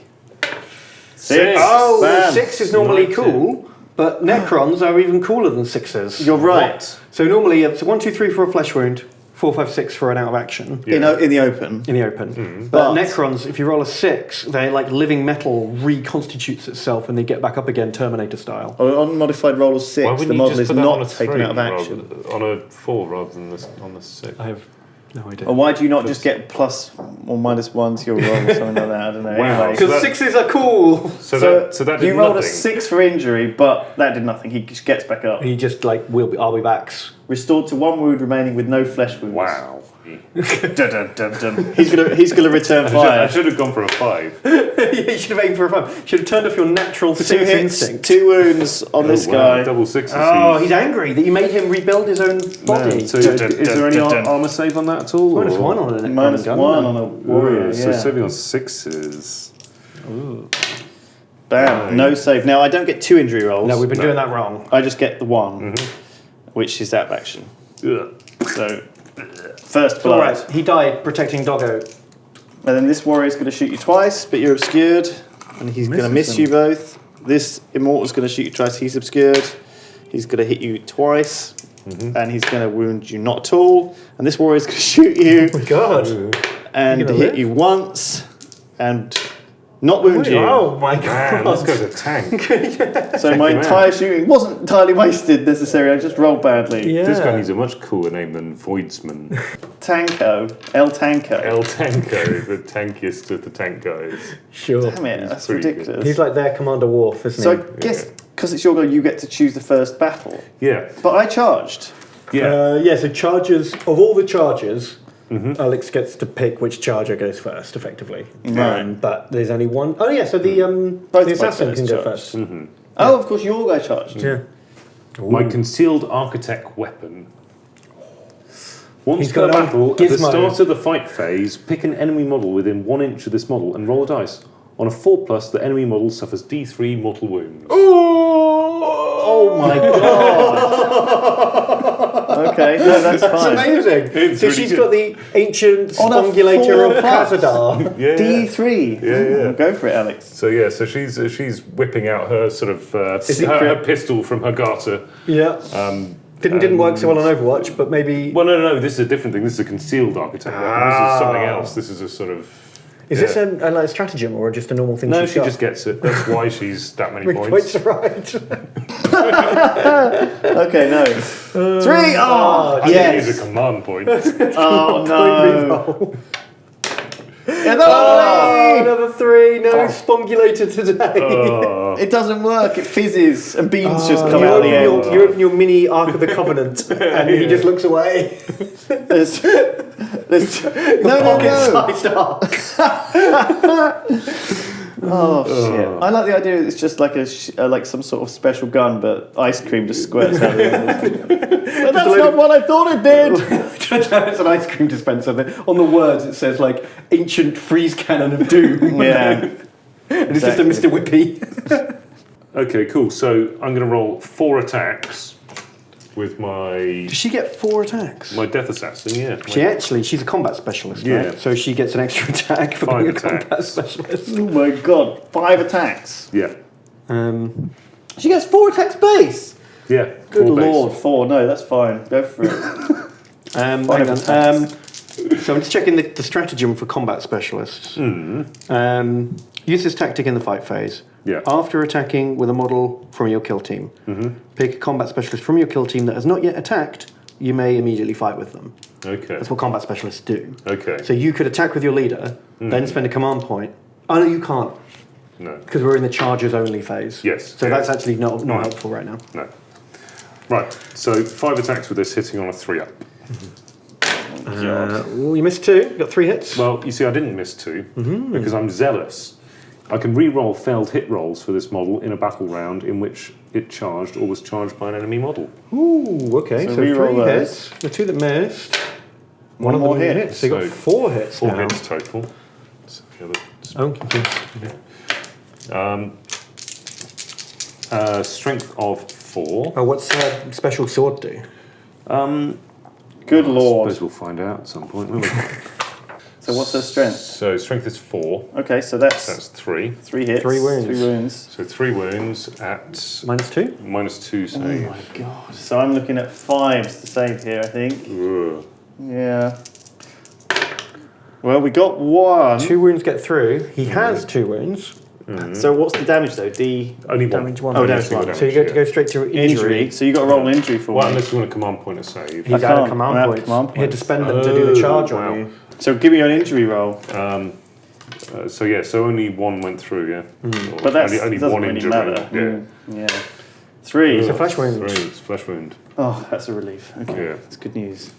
6. Oh, Bam. 6 is normally 19. cool, but Necrons are even cooler than 6s. You're right. So normally it's 1, 2, 3 for a flesh wound, 4, 5, 6 for an out of action. In the open. In the open. But- But Necrons, if you roll a 6, they like living metal reconstitutes itself and they get back up again, Terminator style. On modified roll of 6, Why the wouldn't you model just is put that on not a taken 3 out of action. on a 4 rather than on the 6? I have no idea. Or why do you not just get plus or minus 1 to your roll or something like that? I don't know. Wow. Anyway. Because So that- 6s are cool. So that did you rolled a nothing. 6 for injury, but that did nothing. He just gets back up. He just like, I'll be backs. Restored to 1 wound remaining with no flesh wounds. Wow. Dun, dun, dun, dun. He's gonna return I fire. should have gone for a 5. You should have aimed for a 5. Should have turned off your natural 6 2 hits, instinct. 2 wounds on this wow. guy. Double 6s. Oh, he's angry that you made him rebuild his own body. So is there any armor save on that at all? Minus or- 1 on it. Minus 1 on a warrior. So Yeah. saving on 6s. Bam. No save. Now I don't get 2 injury rolls. No, we've been doing that wrong. I just get the 1, which is that action. Ugh. So first All blood. right, he died protecting Doggo. And then this warrior's going to shoot you twice, but you're obscured, and he's going to miss you both. This immortal's going to shoot you twice. He's obscured. He's going to hit you twice, and he's going to wound you not at all. And this warrior's going to shoot you Oh my god. and gonna hit live? you once, and not wound you. Oh my Man, god. this guy's a tank. So my entire shooting wasn't entirely wasted necessarily. I just rolled badly. Yeah. This guy needs a much cooler name than Voidsman. Tanko, El Tanko. El Tanko, the tankiest of the tank guys. Sure. Damn it, that's pretty ridiculous. He's like their Commander Worf, isn't So he? I guess because it's your go, you get to choose the first battle. Yeah. But I charged. Yeah, so charges, of all the charges, Alex gets to pick which charger goes first, effectively. Right. But there's only one. Oh, yeah, so the Both the of my assassin players can go charged. first. Oh, of course, your guy charged. Yeah. My concealed architect weapon. Once He's per got a battle, at the gizmo. start of the fight phase, pick an enemy model within 1 inch of this model and roll a dice. On a 4+, the enemy model suffers D3 mortal wounds. Oh my god. Okay, no, that's That's fine. amazing. It's So really she's good. got the ancient On a spongulator of 4+. Khazadar. Yeah, D3. Yeah. Go for it, Alex. So yeah, so she's whipping out her sort of Secret. her pistol from her garter. Yeah. Didn't work so well on Overwatch, but maybe... Well, no, this is a different thing. This is a concealed architect weapon. This is something else. This is a sort of... Is this a like stratagem or just a normal thing No, she's she got? just gets it. That's why she's that many Points points. are right. Okay, no. 3! Oh, I think yes. it's a command point. Oh, no. Oh, another 3. No spongulator today. Oh. It doesn't work. It fizzes and beans just come you out of the open end. you open your mini Ark of the Covenant and he just looks away. There's no. Pocket-sized Ark. Oh shit! I like the idea. It's just like like some sort of special gun, but ice cream just squirts out of it. But that's not what I thought it did. It's an ice cream dispenser. On the words, it says like ancient freeze cannon of doom. Yeah. And it's just a Mr. Whippy. Okay, cool. So I'm going to roll 4 attacks with Does she get 4 attacks? my death assassin. Yeah. She's a combat specialist, Yeah. right? So she gets an extra attack for 5 being a combat attacks. specialist. Oh my god! 5 attacks. Yeah. She gets 4 attacks base. Yeah. Good 4 base. lord, 4. No, that's fine. Go for it. Hang on. So I'm just checking the stratagem for combat specialists. Use this tactic in the fight phase. Yeah. After attacking with a model from your kill team, pick a combat specialist from your kill team that has not yet attacked. You may immediately fight with them. Okay. That's what combat specialists do. Okay. So you could attack with your leader, then spend a command point. Oh no, you can't, No. because we're in the charges only phase. Yes. So Yeah. that's actually not helpful right now. No. Right. So 5 attacks with this, hitting on a 3-up. You missed 2. You got 3 hits. Well, you see, I didn't miss 2 because I'm zealous. I can re-roll failed hit rolls for this model in a battle round in which it charged or was charged by an enemy model. Ooh, okay. So So reroll 3 those. hits. The 2 that missed. One of more them hit. So you got So 4 hits 4 now. hits total. So the other, strength of 4. Oh, what's special sword do? Good I lord. suppose we'll find out at some point, won't we? So what's her strength? So strength is 4. Okay, so that's 3. 3 hits. 3 wounds. 3 wounds. So 3 wounds at -2? -2 save. Oh my god. So I'm looking at 5s to save here, I think. Ugh. Yeah. Well, we got 1. 2 wounds get through. He has 2 wounds. So what's the damage though? D. Only 1. Damage 1. Oh, Only damage single 1. So you get to go straight to Injury. injury. So you got to roll an injury for Well, me. unless you want a command point of save. He's out can't. of I command have points. command He had to points. spend them to do the charge wow. on you. So give me an injury roll. So yeah, so only 1 went through, yeah. Or But that's only doesn't 1 really injury. matter. Yeah. Yeah. 3. It's a flesh wound. 3, it's flesh wound. Oh, that's a relief. Okay, Yeah. that's good news.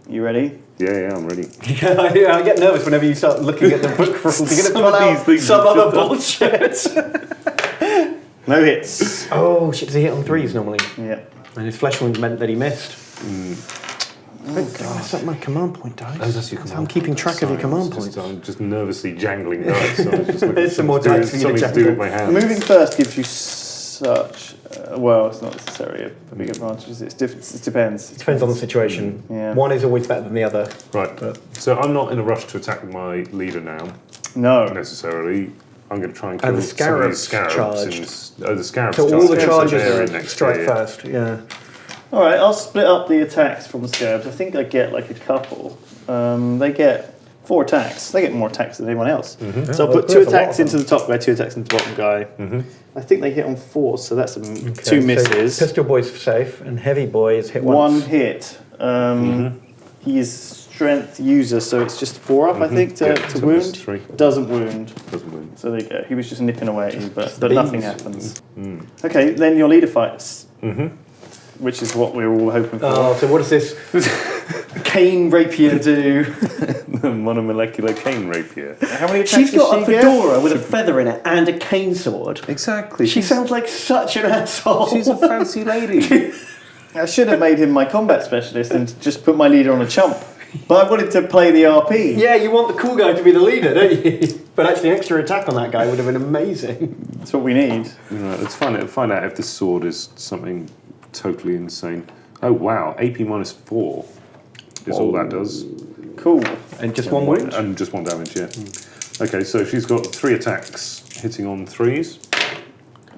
You ready? Yeah, I'm ready. Yeah, I get nervous whenever you start looking at the book rules. You're going to pull out things some are other just- bullshit. No hits. Oh shit! Does he hit on 3s normally? Yeah. And his flesh wound meant that he missed. Oh god, that's not my command point dice. Oh, that's your So command I'm keeping track of your command points. I'm just nervously jangling dice. So I was just looking There's some more something dice for you to something to do with jangle. my hands. Moving first gives you such. Well, it's not necessarily a big advantage. It depends. It depends on the situation. Yeah. One is always better than the other. Right. So I'm not in a rush to attack my leader now, No. necessarily. I'm going to try and And kill the some of these scarabs scarabs. The scarabs. So all the charge, charges they're are in next strike year. first. Yeah. All right, I'll split up the attacks from the scarabs. I think I get like a couple. They get 4 attacks. They get more attacks than anyone else. So I'll put 2 attacks into the top guy, 2 attacks into the bottom guy. I think they hit on 4, so that's 2 So misses. pistol boy's safe, and heavy boy is hit 1 once. hit. He is strength user, so it's just 4 up, I think, to Yeah, so wound. that's 3. Doesn't wound. Doesn't wound. So there you go. He was just nipping away at you, but beans. nothing happens. Okay, then your leader fights. Which is what we were all hoping for. Oh, so what does this cane rapier do? Monomolecular cane rapier. How many attacks She's got a does she get? fedora with a feather in it and a cane sword. Exactly. She sounds like such an asshole. She's a fancy lady. I should have made him my combat specialist and just put my leader on a chump. But I wanted to play the RP. Yeah, you want the cool guy to be the leader, don't you? But actually, an extra attack on that guy would have been amazing. That's what we need. Right, let's find out if this sword is something totally insane. Oh wow, AP -4 is all that does. Cool. And just one wound. And just 1 damage, yeah. Okay, so she's got 3 attacks hitting on 3s.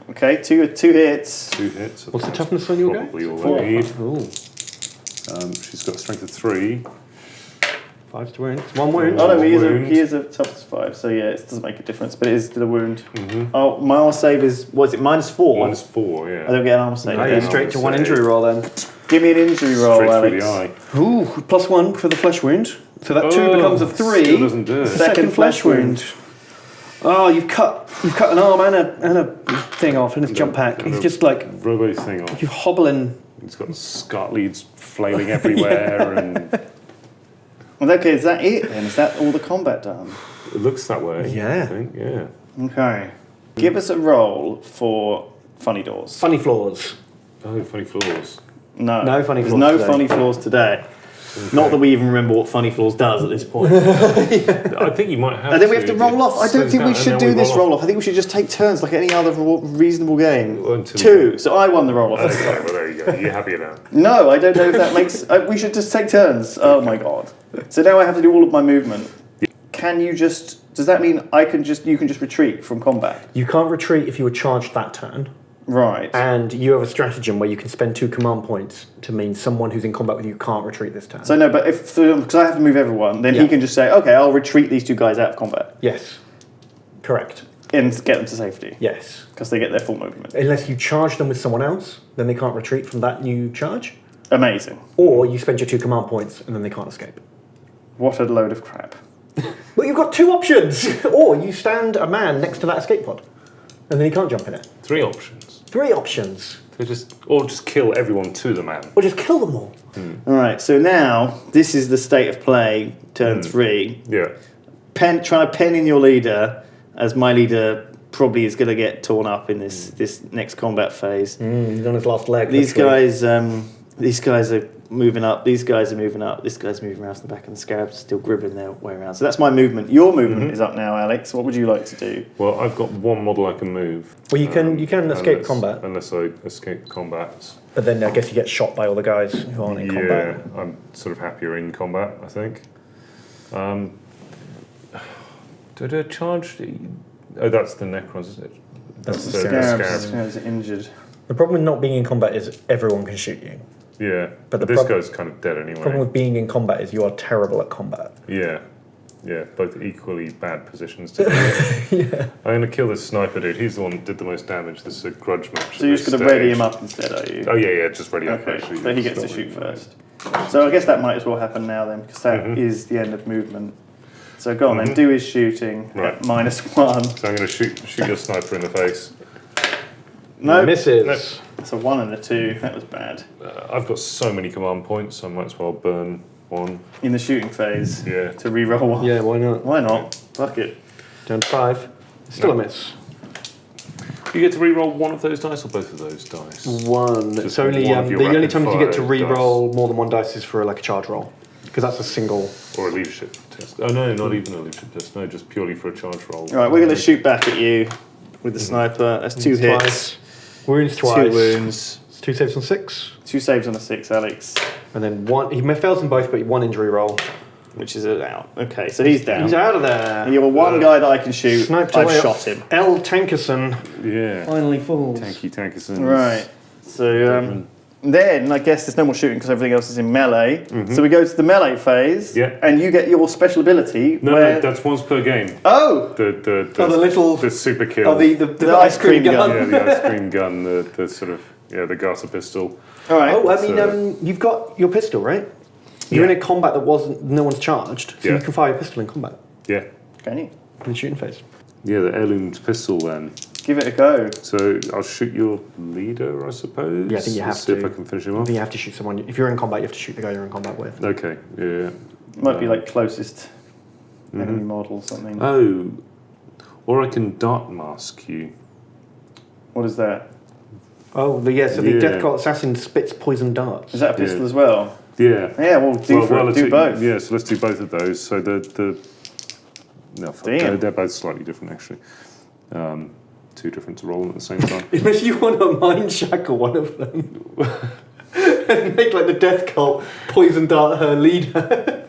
Okay, two hits. 2 hits. What's the toughness on your guy? Probably all 4. I need. Ooh, She's got a strength of 3. 5 to wound. It's 1 wound. Oh no, Wound. he is a toughness 5, so yeah, it doesn't make a difference, but it is to the wound. Oh, my armor save is, what is it, -4? -4, yeah. I don't get an armor save. Right, then. straight to 1 Save. injury roll then. Give me an injury roll, Straight Alex. through the eye. Ooh, +1 for the flesh wound. So that 2 becomes a 3. Still doesn't do it. Second flesh wound. Oh, you've cut an arm and a thing off in his jump pack. He's just like Robo thing off. you're hobbling. It's got scarlet leads flailing everywhere, and Well, okay, is that it then? Is that all the combat done? it looks that way. Yeah. I think, yeah. Okay. Give us a roll for funny doors. Funny floors. Oh, funny floors. No. No funny There's floors no today. funny floors today. Not that we even remember what Funny Floors does at this point. I think you might have. And then we have to roll off. I don't think we should do this roll off. off. I think we should just take turns like any other reasonable game. Well, until 2. So I won the roll off. Okay, well there you go. You're happy now. No, I don't know if that makes. We should just take turns. Oh my god! So now I have to do all of my movement. Can you just? Does that mean I can just? You can just retreat from combat? You can't retreat if you were charged that turn. Right. And you have a stratagem where you can spend 2 command points to mean someone who's in combat with you can't retreat this turn. So no, but if because I have to move everyone, then he can just say, okay, I'll retreat these 2 guys out of combat Yes. Correct. and get them to safety Yes. because they get their full movement. Unless you charge them with someone else, then they can't retreat from that new charge. Amazing. Or you spend your 2 command points and then they can't escape. What a load of crap. But you've got 2 options! Or you stand a man next to that escape pod and then he can't jump in it. 3 options. 3 options. So just kill everyone to the man. Or just kill them all. All right. So now this is the state of play. Turn 3. Yeah. Trying to pen in your leader, as my leader probably is going to get torn up in this next combat phase. He's on his last leg. These guys are moving up. These guys are moving up. This guy's moving around to the back, and the scarabs are still gribbling their way around. So that's my movement. Your movement is up now, Alex. What would you like to do? Well, I've got 1 model I can move. Well, you can escape combat. Unless I escape combat. But then I guess you get shot by all the guys who aren't in combat. Yeah, I'm sort of happier in combat, I think. Did I charge? Oh, that's the Necrons, is it? That's the the Scarabs. Scarabs are injured. The problem with not being in combat is everyone can shoot you. Yeah, But the this prob- guy's kind of dead anyway. The problem with being in combat is you are terrible at combat. Yeah, both equally bad positions to be in. I'm going to kill this sniper dude. He's the one that did the most damage. This is a grudge match. So you're just going to ready him up instead, are you? Oh yeah, just ready up. Okay, Actually. so he gets to shoot first. So I guess that might as well happen now then, because that is the end of movement. So go on then, do his shooting Right. at -1. So I'm going to shoot your sniper in the face. No, Misses. Nope. That's a 1 and a 2. That was bad. I've got so many command points, so I might as well burn 1. In the shooting phase, Yeah. to re-roll 1. Yeah, why not? Why not? Fuck it. Down to 5. Still a miss. You get to re-roll 1 of those dice or both of those dice? 1. Just It's only one of your the only rapid times you get to fire re-roll more than 1 dice is for like a charge roll, because that's a single. Or a leadership test. Oh no, not even a leadership test. No, just purely for a charge roll. All right, we're going to shoot back at you with the sniper. That's 2 hits. Twice. Wounds twice. 2 wounds. 2 saves on 6. 2 saves on a 6, Alex. And then 1. He fails them both, but 1 injury roll. Which is out. Okay, so he's down. He's out of there. You're one guy that I can shoot. Sniped I've away shot him. L. Tankerson Yeah. finally falls. Tankerson. Right. So then I guess there's no more shooting because everything else is in melee. So we go to the melee phase. Yeah. And you get your special ability. No, where... that's once per game. Oh! the little- the super kill. Oh, the ice cream gun. yeah, the ice cream gun, the sort of the Garter pistol. All right. Oh, I So- mean, you've got your pistol, right? You're Yeah. in a combat that no one's charged, so Yeah. you can fire your pistol in combat Yeah. Can you? in the shooting phase. Yeah, the heirloom's pistol then. Give it a go. So I'll shoot your leader, I suppose. Yeah, I think you have Let's see to. if I can finish him I off. think you have to shoot someone. If you're in combat, you have to shoot the guy you're in combat with. Okay, yeah. Might be like closest enemy model or something. Oh, or I can dart mask you. What is that? Oh, the Yeah. Death Cult Assassin spits poison darts. Is that a pistol Yeah. as well? Yeah. Yeah, well, do let's both. Yeah, so let's do both of those. So no, fuck, Damn. they're both slightly different actually. 2 different to roll at the same time. Unless you want to mind shackle one of them and make like the Death Cult poison dart her leader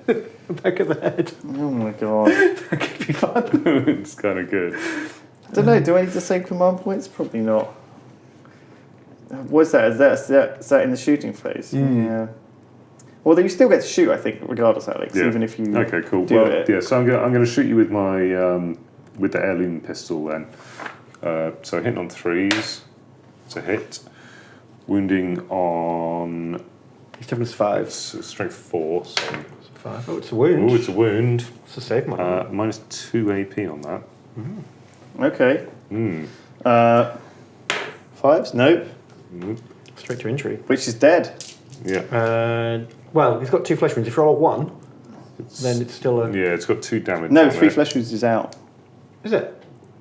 back of the head. Oh my god. That could be fun. It's kind of good. I don't know, do I need to save command points? Probably not. What's that? Is that in the shooting phase? Yeah. Well, you still get to shoot, I think, regardless, Alex, Yeah. even if you Okay, cool. do Well, it. yeah. So I'm going to shoot you with my with the heirloom pistol then. So hitting on 3s, it's a hit. Wounding on His toughness 5. strength 4. So 5. Oh, it's a wound. oh, it's a wound. It's a save, man. Minus 2 AP on that. Okay. Mm. 5s? Nope. Nope. Straight to injury. Which is dead. Yeah. Well, he's got 2 flesh wounds. If you roll a 1, then it's still a... Yeah, it's got 2 damage. No, on 3 it. flesh wounds is out. Is it?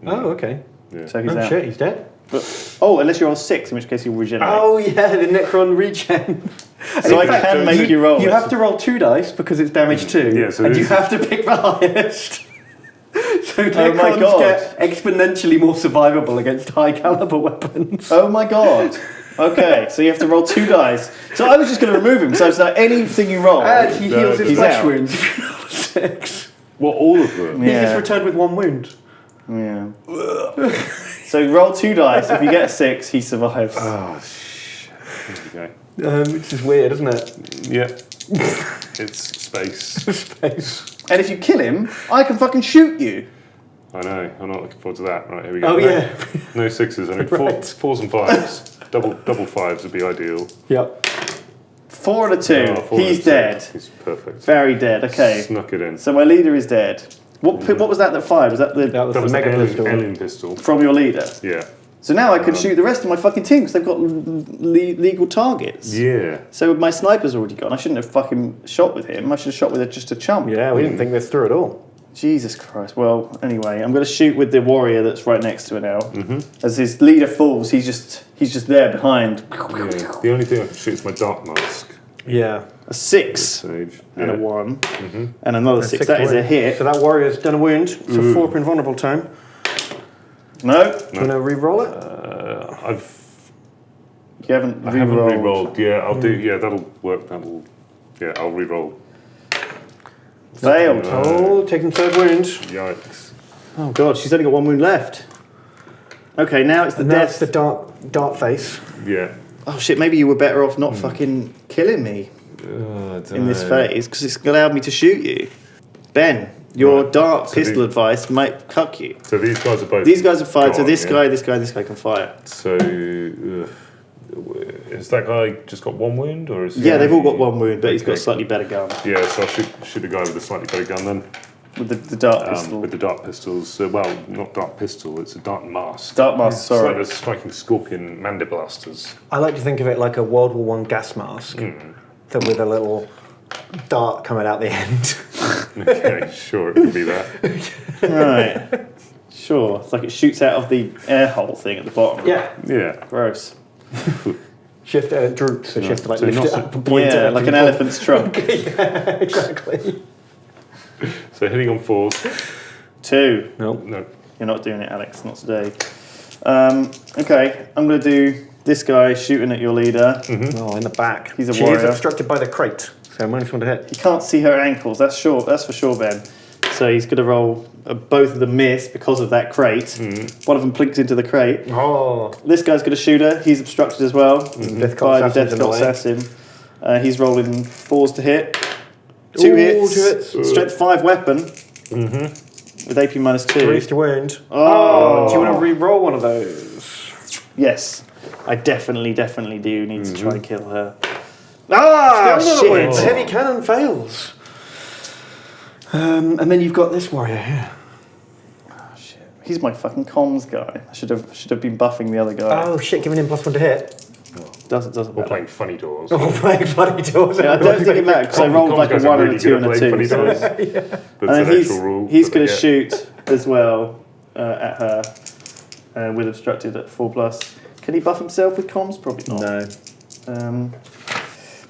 Oh, okay. Yeah. So he's Oh out. shit, he's dead. Unless you roll 6, in which case you'll regenerate. Oh yeah, the Necron regen. So I can make you roll. You it. have to roll 2 dice because it's damage 2, Yeah, so and you this- have to pick the highest. So Oh my Necrons God. get exponentially more survivable against high caliber weapons. Oh my god. Okay, so you have to roll 2 dice. So I was just going to remove him. So it's like anything you roll. And he heals his he's flesh out. wounds if you roll 6. Well, all of them. He's Yeah. just returned with 1 wound. Yeah. So roll 2 dice. If you get a 6, he survives. Oh, shit. Okay. Which is weird, isn't it? Yeah. It's space. Space. And if you kill him, I can fucking shoot you. I know. I'm not looking forward to that. Right, here we go. Oh No- yeah. No 6s. I need Right. 4s and 5s. Double 5s would be ideal. Yep. 4 and a 2. Oh, 4 He's and a 2. dead. He's perfect. Very dead. Okay. Snuck it in. So my leader is dead. What was that fired? Was that That the was That the was mega an pistol. alien pistol. from your leader? Yeah. So now I can shoot the rest of my fucking team because they've got legal targets. Yeah. So my sniper's already gone. I shouldn't have fucking shot with him. I should have shot with just a chump. Yeah, we didn't think this through at all. Jesus Christ. Well, anyway, I'm going to shoot with the warrior that's right next to it now. As his leader falls, he's just there behind. Yeah. The only thing I can shoot is my dark mask. Yeah. A 6 Sage. and a Yeah. 1 and another 6. 6 That is a wound. hit. So that warrior's done a wound. So 4 invulnerable time. No, Gonna re-roll it. you haven't I haven't re-rolled. re-rolled. Yeah, I'll do. Yeah, that'll work. I'll re-roll. Failed. Oh, taking 3rd wound. Yikes. Oh god, she's only got 1 wound left. Okay, now it's the And that's death. the dark face. Yeah. Oh shit, maybe you were better off not fucking killing me in this phase because it's allowed me to shoot you. Ben, your Right. dark So pistol the- advice might cuck you. So these guys are both. These guys are fired, so gone, this yeah? guy, this guy, this guy can fire. So, is that guy just got 1 wound, or is? Yeah, they've all got 1 wound, but he's got a Okay. slightly better gun Yeah, so I'll shoot a guy with a slightly better gun then. with the dark pistol. With the dark pistols. Well, not dark pistol. It's a dark mask. Dark mask, It's like sorry. the striking scorpion mandiblasters. I like to think of it like a World War One gas mask, that with a little dart coming out the end. Okay, sure, it can be that. Right. Sure. It's like it shoots out of the air hole thing at the bottom. Yeah. Yeah. Gross. Shift droops, so you have to like So lift not it so- up and point it Yeah, at like an people. elephant's trunk. Yeah, exactly. So hitting on 4s. 2. Nope. No. You're not doing it, Alex. Not today. Okay, I'm going to do this guy shooting at your leader. Oh, in the back. He's a She warrior. is obstructed by the crate, so minus 1 to hit. He can't see her ankles. That's sure. That's for sure, Ben. So he's going to roll both of them miss because of that crate. One of them plinks into the crate. Oh. This guy's going to shoot her. He's obstructed as well Death by the Cult Death Cult Assassin. Assassin. He's rolling 4s to hit. 2 Ooh, hits. 2 hits. Strength 5 weapon. With AP minus 2. 3 to wound. Oh. Do you want to re-roll one of those? Yes. I definitely do need to try and kill her. Ah, Still another shit. wound. The heavy cannon fails. And then you've got this warrior here. He's my fucking comms guy. I should have been buffing the other guy. Oh shit, giving him +1 to hit. Doesn't Or matter. playing funny doors. Oh, playing funny doors. Yeah, I don't think it matters because I rolled Comms like a guys are 1 and a really 2 good and a at 2. playing So. funny And doors. That's then an actual rule. he's that going they to get. shoot as well at her with obstructed at 4+. Can he buff himself with comms? Probably not. No.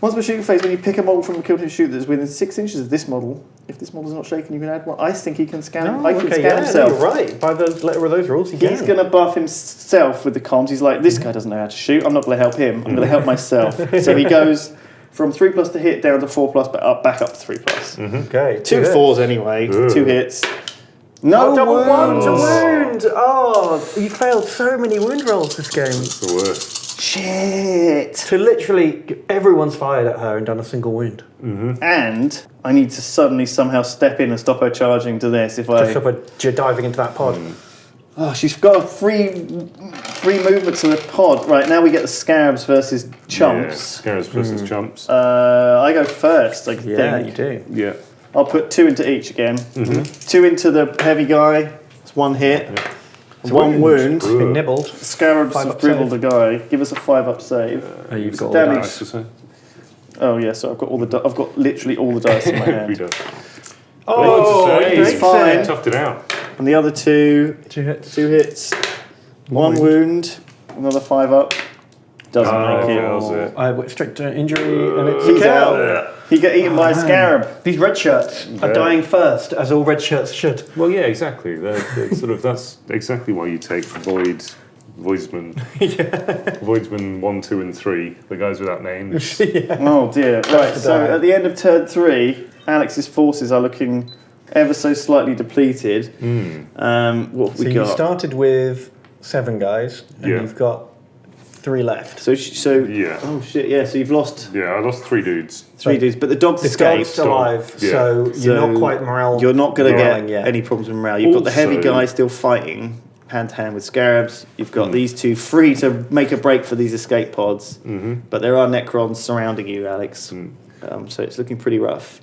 Once per shooting phase, when you pick a model from a kill to shoot that's within 6 inches of this model, if this model is not shaken, you can add one. I think he can scan. I can scan himself. No, you're right. By the letter of those rules, he He's can. going to buff himself with the comms. He's like, this guy doesn't know how to shoot. I'm not going to help him. I'm going to help myself. So he goes from 3+ to hit down to 4+, but back up to 3+. Okay. 2 hits. 4s anyway. Ugh. 2 hits. No Oh, double one to wounds. wound. Oh, you failed so many wound rolls this game. It's the worst. Shit. So literally, everyone's fired at her and done a single wound. And I need to suddenly somehow step in and stop her charging to this. If Just I, stop her diving into that pod. oh, she's got a free movements in the pod. Right now we get the Scarabs versus Yeah, Chumps. Scarabs versus Chumps. I go first. I Yeah, think. you do. Yeah. I'll put 2 into each again. 2 into the heavy guy. It's 1 hit. It's 1 wound. It's been nibbled. Scarabs 5 have up dribbled save. the guy. Give us a 5-up save. Oh, you've got all damage. that. Nice to say. Oh yeah, so I've got all the. I've got literally all the dice in my We hand. don't. Oh, Good to say. he's fine. Toughed it out. And the other two, 2 hits. 2 hits, 1 wound, another 5 up. Doesn't make it. that was it. I went straight to injury, and it's He's a out. KO. He got eaten by a scarab. These red shirts are dying first, as all red shirts should. Well, yeah, exactly. They're sort of that's exactly why you take Voidsman, Voidsman 1, 2, and 3, the guys without names. Oh dear. Right, to so die. at the end of turn 3, Alex's forces are looking ever so slightly depleted. What have So we you got? started with 7 guys, and Yeah. you've got 3 left. So Yeah. oh shit, yeah, so you've lost Yeah, I lost 3 dudes. 3 dudes, but the dog's This guy's escaped. still alive, Yeah. so you're So not quite morale. You're not going to morale-ing get yet. any problems with morale. You've got the heavy Also- guy still fighting hand to hand with scarabs. You've got these two free to make a break for these escape pods. But there are Necrons surrounding you, Alex. So it's looking pretty rough.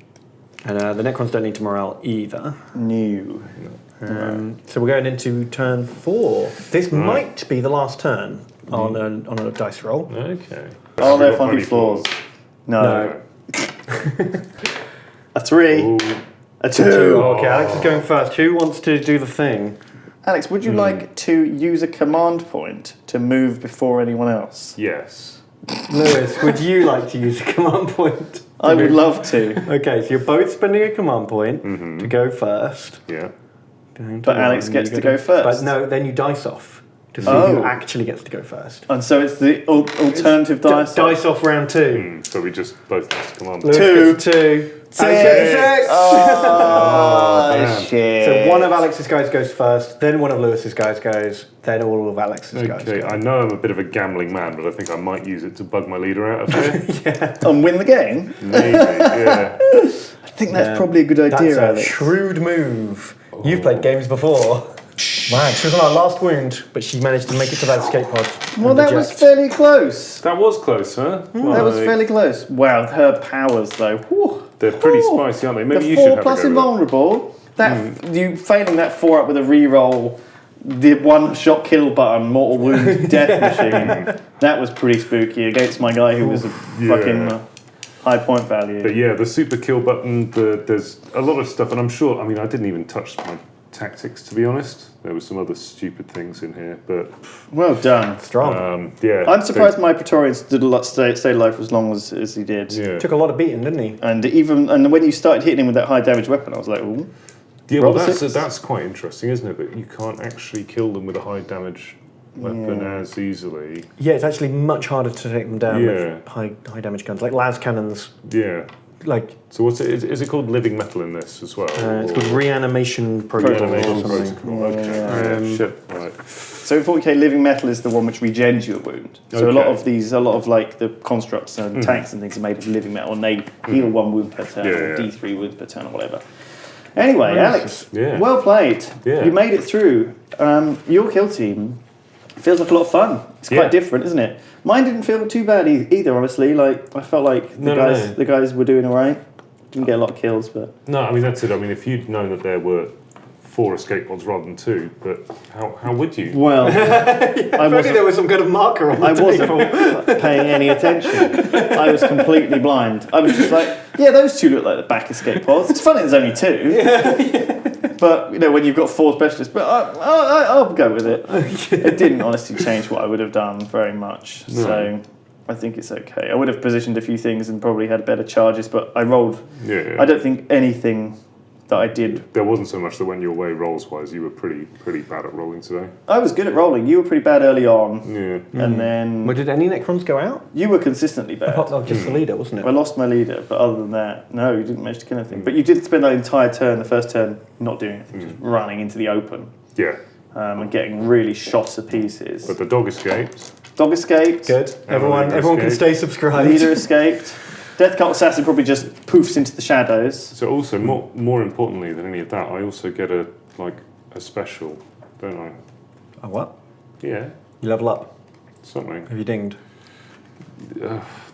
And the Necrons don't need to morale either. New. So we're going into turn 4. This might be the last turn on a dice roll. Okay. Are there Got funny flaws? No. No. A 3. Ooh. A 2. Okay, Alex is going first. Who wants to do the thing? Alex, would you like to use a command point to move before anyone else? Yes. Lewis, would you like to use a command point? I would love to. Okay, so you're both spending a command point to go first. Yeah. But Alex gets to go first. But no, then you dice off to see Oh. who actually gets to go first. And so it's the alternative dice. Dice off round 2. So we just both command. Lewis gets 2. Alex gets 6. Oh, man. shit. So one of Alex's guys goes first, then one of Lewis's guys goes, then all of Alex's guys Okay, go. I know I'm a bit of a gambling man, but I think I might use it to bug my leader out of here. And win the game? Maybe, yeah. I think that's probably a good idea, That's a Alex. shrewd move. You've played games before. Man, she was on her last wound, but she managed to make it to that escape pod. Well, and that was eject. fairly close. That was close, huh? That was fairly close. Wow, her powers though. Whew. They're pretty Whew. spicy, aren't they? Maybe The you 4 should have plus a go with invulnerable. That you failing that 4 up with a re-roll, the 1-shot kill button, mortal wound, death machine. That was pretty spooky against my guy who was a fucking high point value. it. But yeah, the super kill button, there's a lot of stuff, and I'm sure, I mean, I didn't even touch my tactics, to be honest. There were some other stupid things in here, but Well done. Strong. yeah. I'm surprised my Praetorians did stay alive for as long as he did. Yeah. Took a lot of beating, didn't he? And when you started hitting him with that high damage weapon, I was like, ooh. Yeah, well, Roll 6. that's quite interesting, isn't it? That you can't actually kill them with a high damage weapon as easily. Yeah, it's actually much harder to take them down Yeah. with high damage guns, like las cannons. Yeah. Like So what's it? Is it called living metal in this as well? it's called reanimation protocol or Reanimation something. protocol. Okay. Shit. Right. So 40k living metal is the one which regens you a wound. So a lot Okay. of like the constructs and tanks and things are made of living metal, and they heal 1 wound per turn, or D3 wounds per turn, or whatever. Anyway, Alex, Yeah. well played. Yeah. You made it through. Your kill team feels like a lot of fun. It's quite Yeah. different, isn't it? Mine didn't feel too bad either, honestly. Like I felt like No. the guys were doing all right. Didn't get a lot of kills, but No, I mean that's it. I mean, if you'd known that there were 4 escape pods rather than 2, but how would you? well, I If only wasn't. there was some kind of marker on the I table. wasn't paying any attention. I was completely blind. I was just like, yeah, those 2 look like the back escape pods. It's funny there's only 2. But, you know, when you've got 4 specialists, but I'll go with it. It didn't honestly change what I would have done very much. No. So I think it's okay. I would have positioned a few things and probably had better charges, but I rolled. Yeah. I don't think anything that I did. There wasn't so much that went your way rolls-wise. You were pretty bad at rolling today. I was good at rolling. You were pretty bad early on. Yeah. And then Well, did any Necrons go out? you were consistently bad. Apart from just the leader, wasn't it? I lost my leader, but other than that, no, you didn't manage to kill anything. But you did spend that entire turn, the first turn, not doing anything, just running into the open Yeah. and getting really shot to pieces. But the dog escaped. Dog escaped. Good. Everyone can escaped. stay subscribed. Leader escaped. Death Cult Assassin probably just poofs into the shadows. So also, more importantly than any of that, I also get a special, don't I? Oh, what? Yeah. You level up. Something. Have you dinged?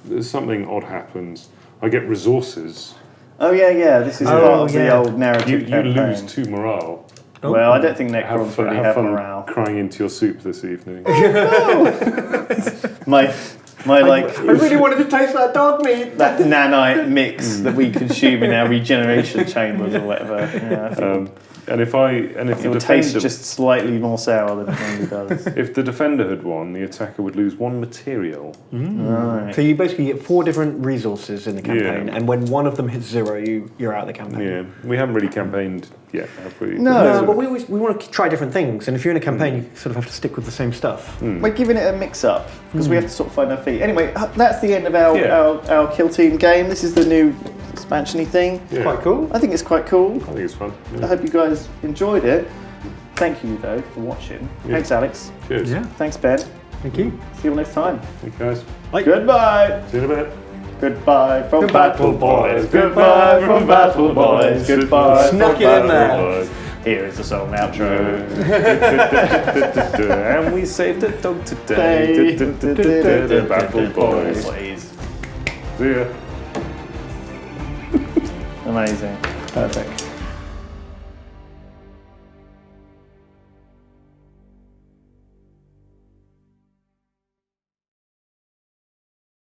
There's something odd happens. I get resources. Oh yeah. This is part of the old narrative You campaign. lose 2 morale. Well, I don't think Necrons really have fun morale. crying into your soup this evening. My like I really wanted to taste that dog meat. that nanite mix that we consume in our regeneration chambers or whatever. Yeah, I think And if It will taste just slightly more sour than it normally does. if the defender had won, the attacker would lose 1 material. Right. So you basically get 4 different resources in the campaign, Yeah. and when one of them hits 0, you're out of the campaign. Yeah, we haven't really campaigned yet, have we? No. No, but we want to try different things, and if you're in a campaign, you sort of have to stick with the same stuff. We're giving it a mix-up because we have to sort of find our feet. Anyway, that's the end of our, Yeah. our Kill Team game. This is the new expansion-y thing. Yeah. Quite cool. I think it's quite cool. I think it's fun. I hope you guys enjoyed it. Thank you, though, for watching. Yeah. Thanks, Alex. Cheers. Yeah. Thanks, Ben. Thank you. See you all next time. Thank you guys. Goodbye. See you in a bit. Goodbye from Battle Boys. Goodbye from Battle Boys. Goodbye Snuck from it in Battle there. Boys. Here is the song outro. And we saved the dog today. The Battle Boys. Please. See ya. Amazing. Perfect.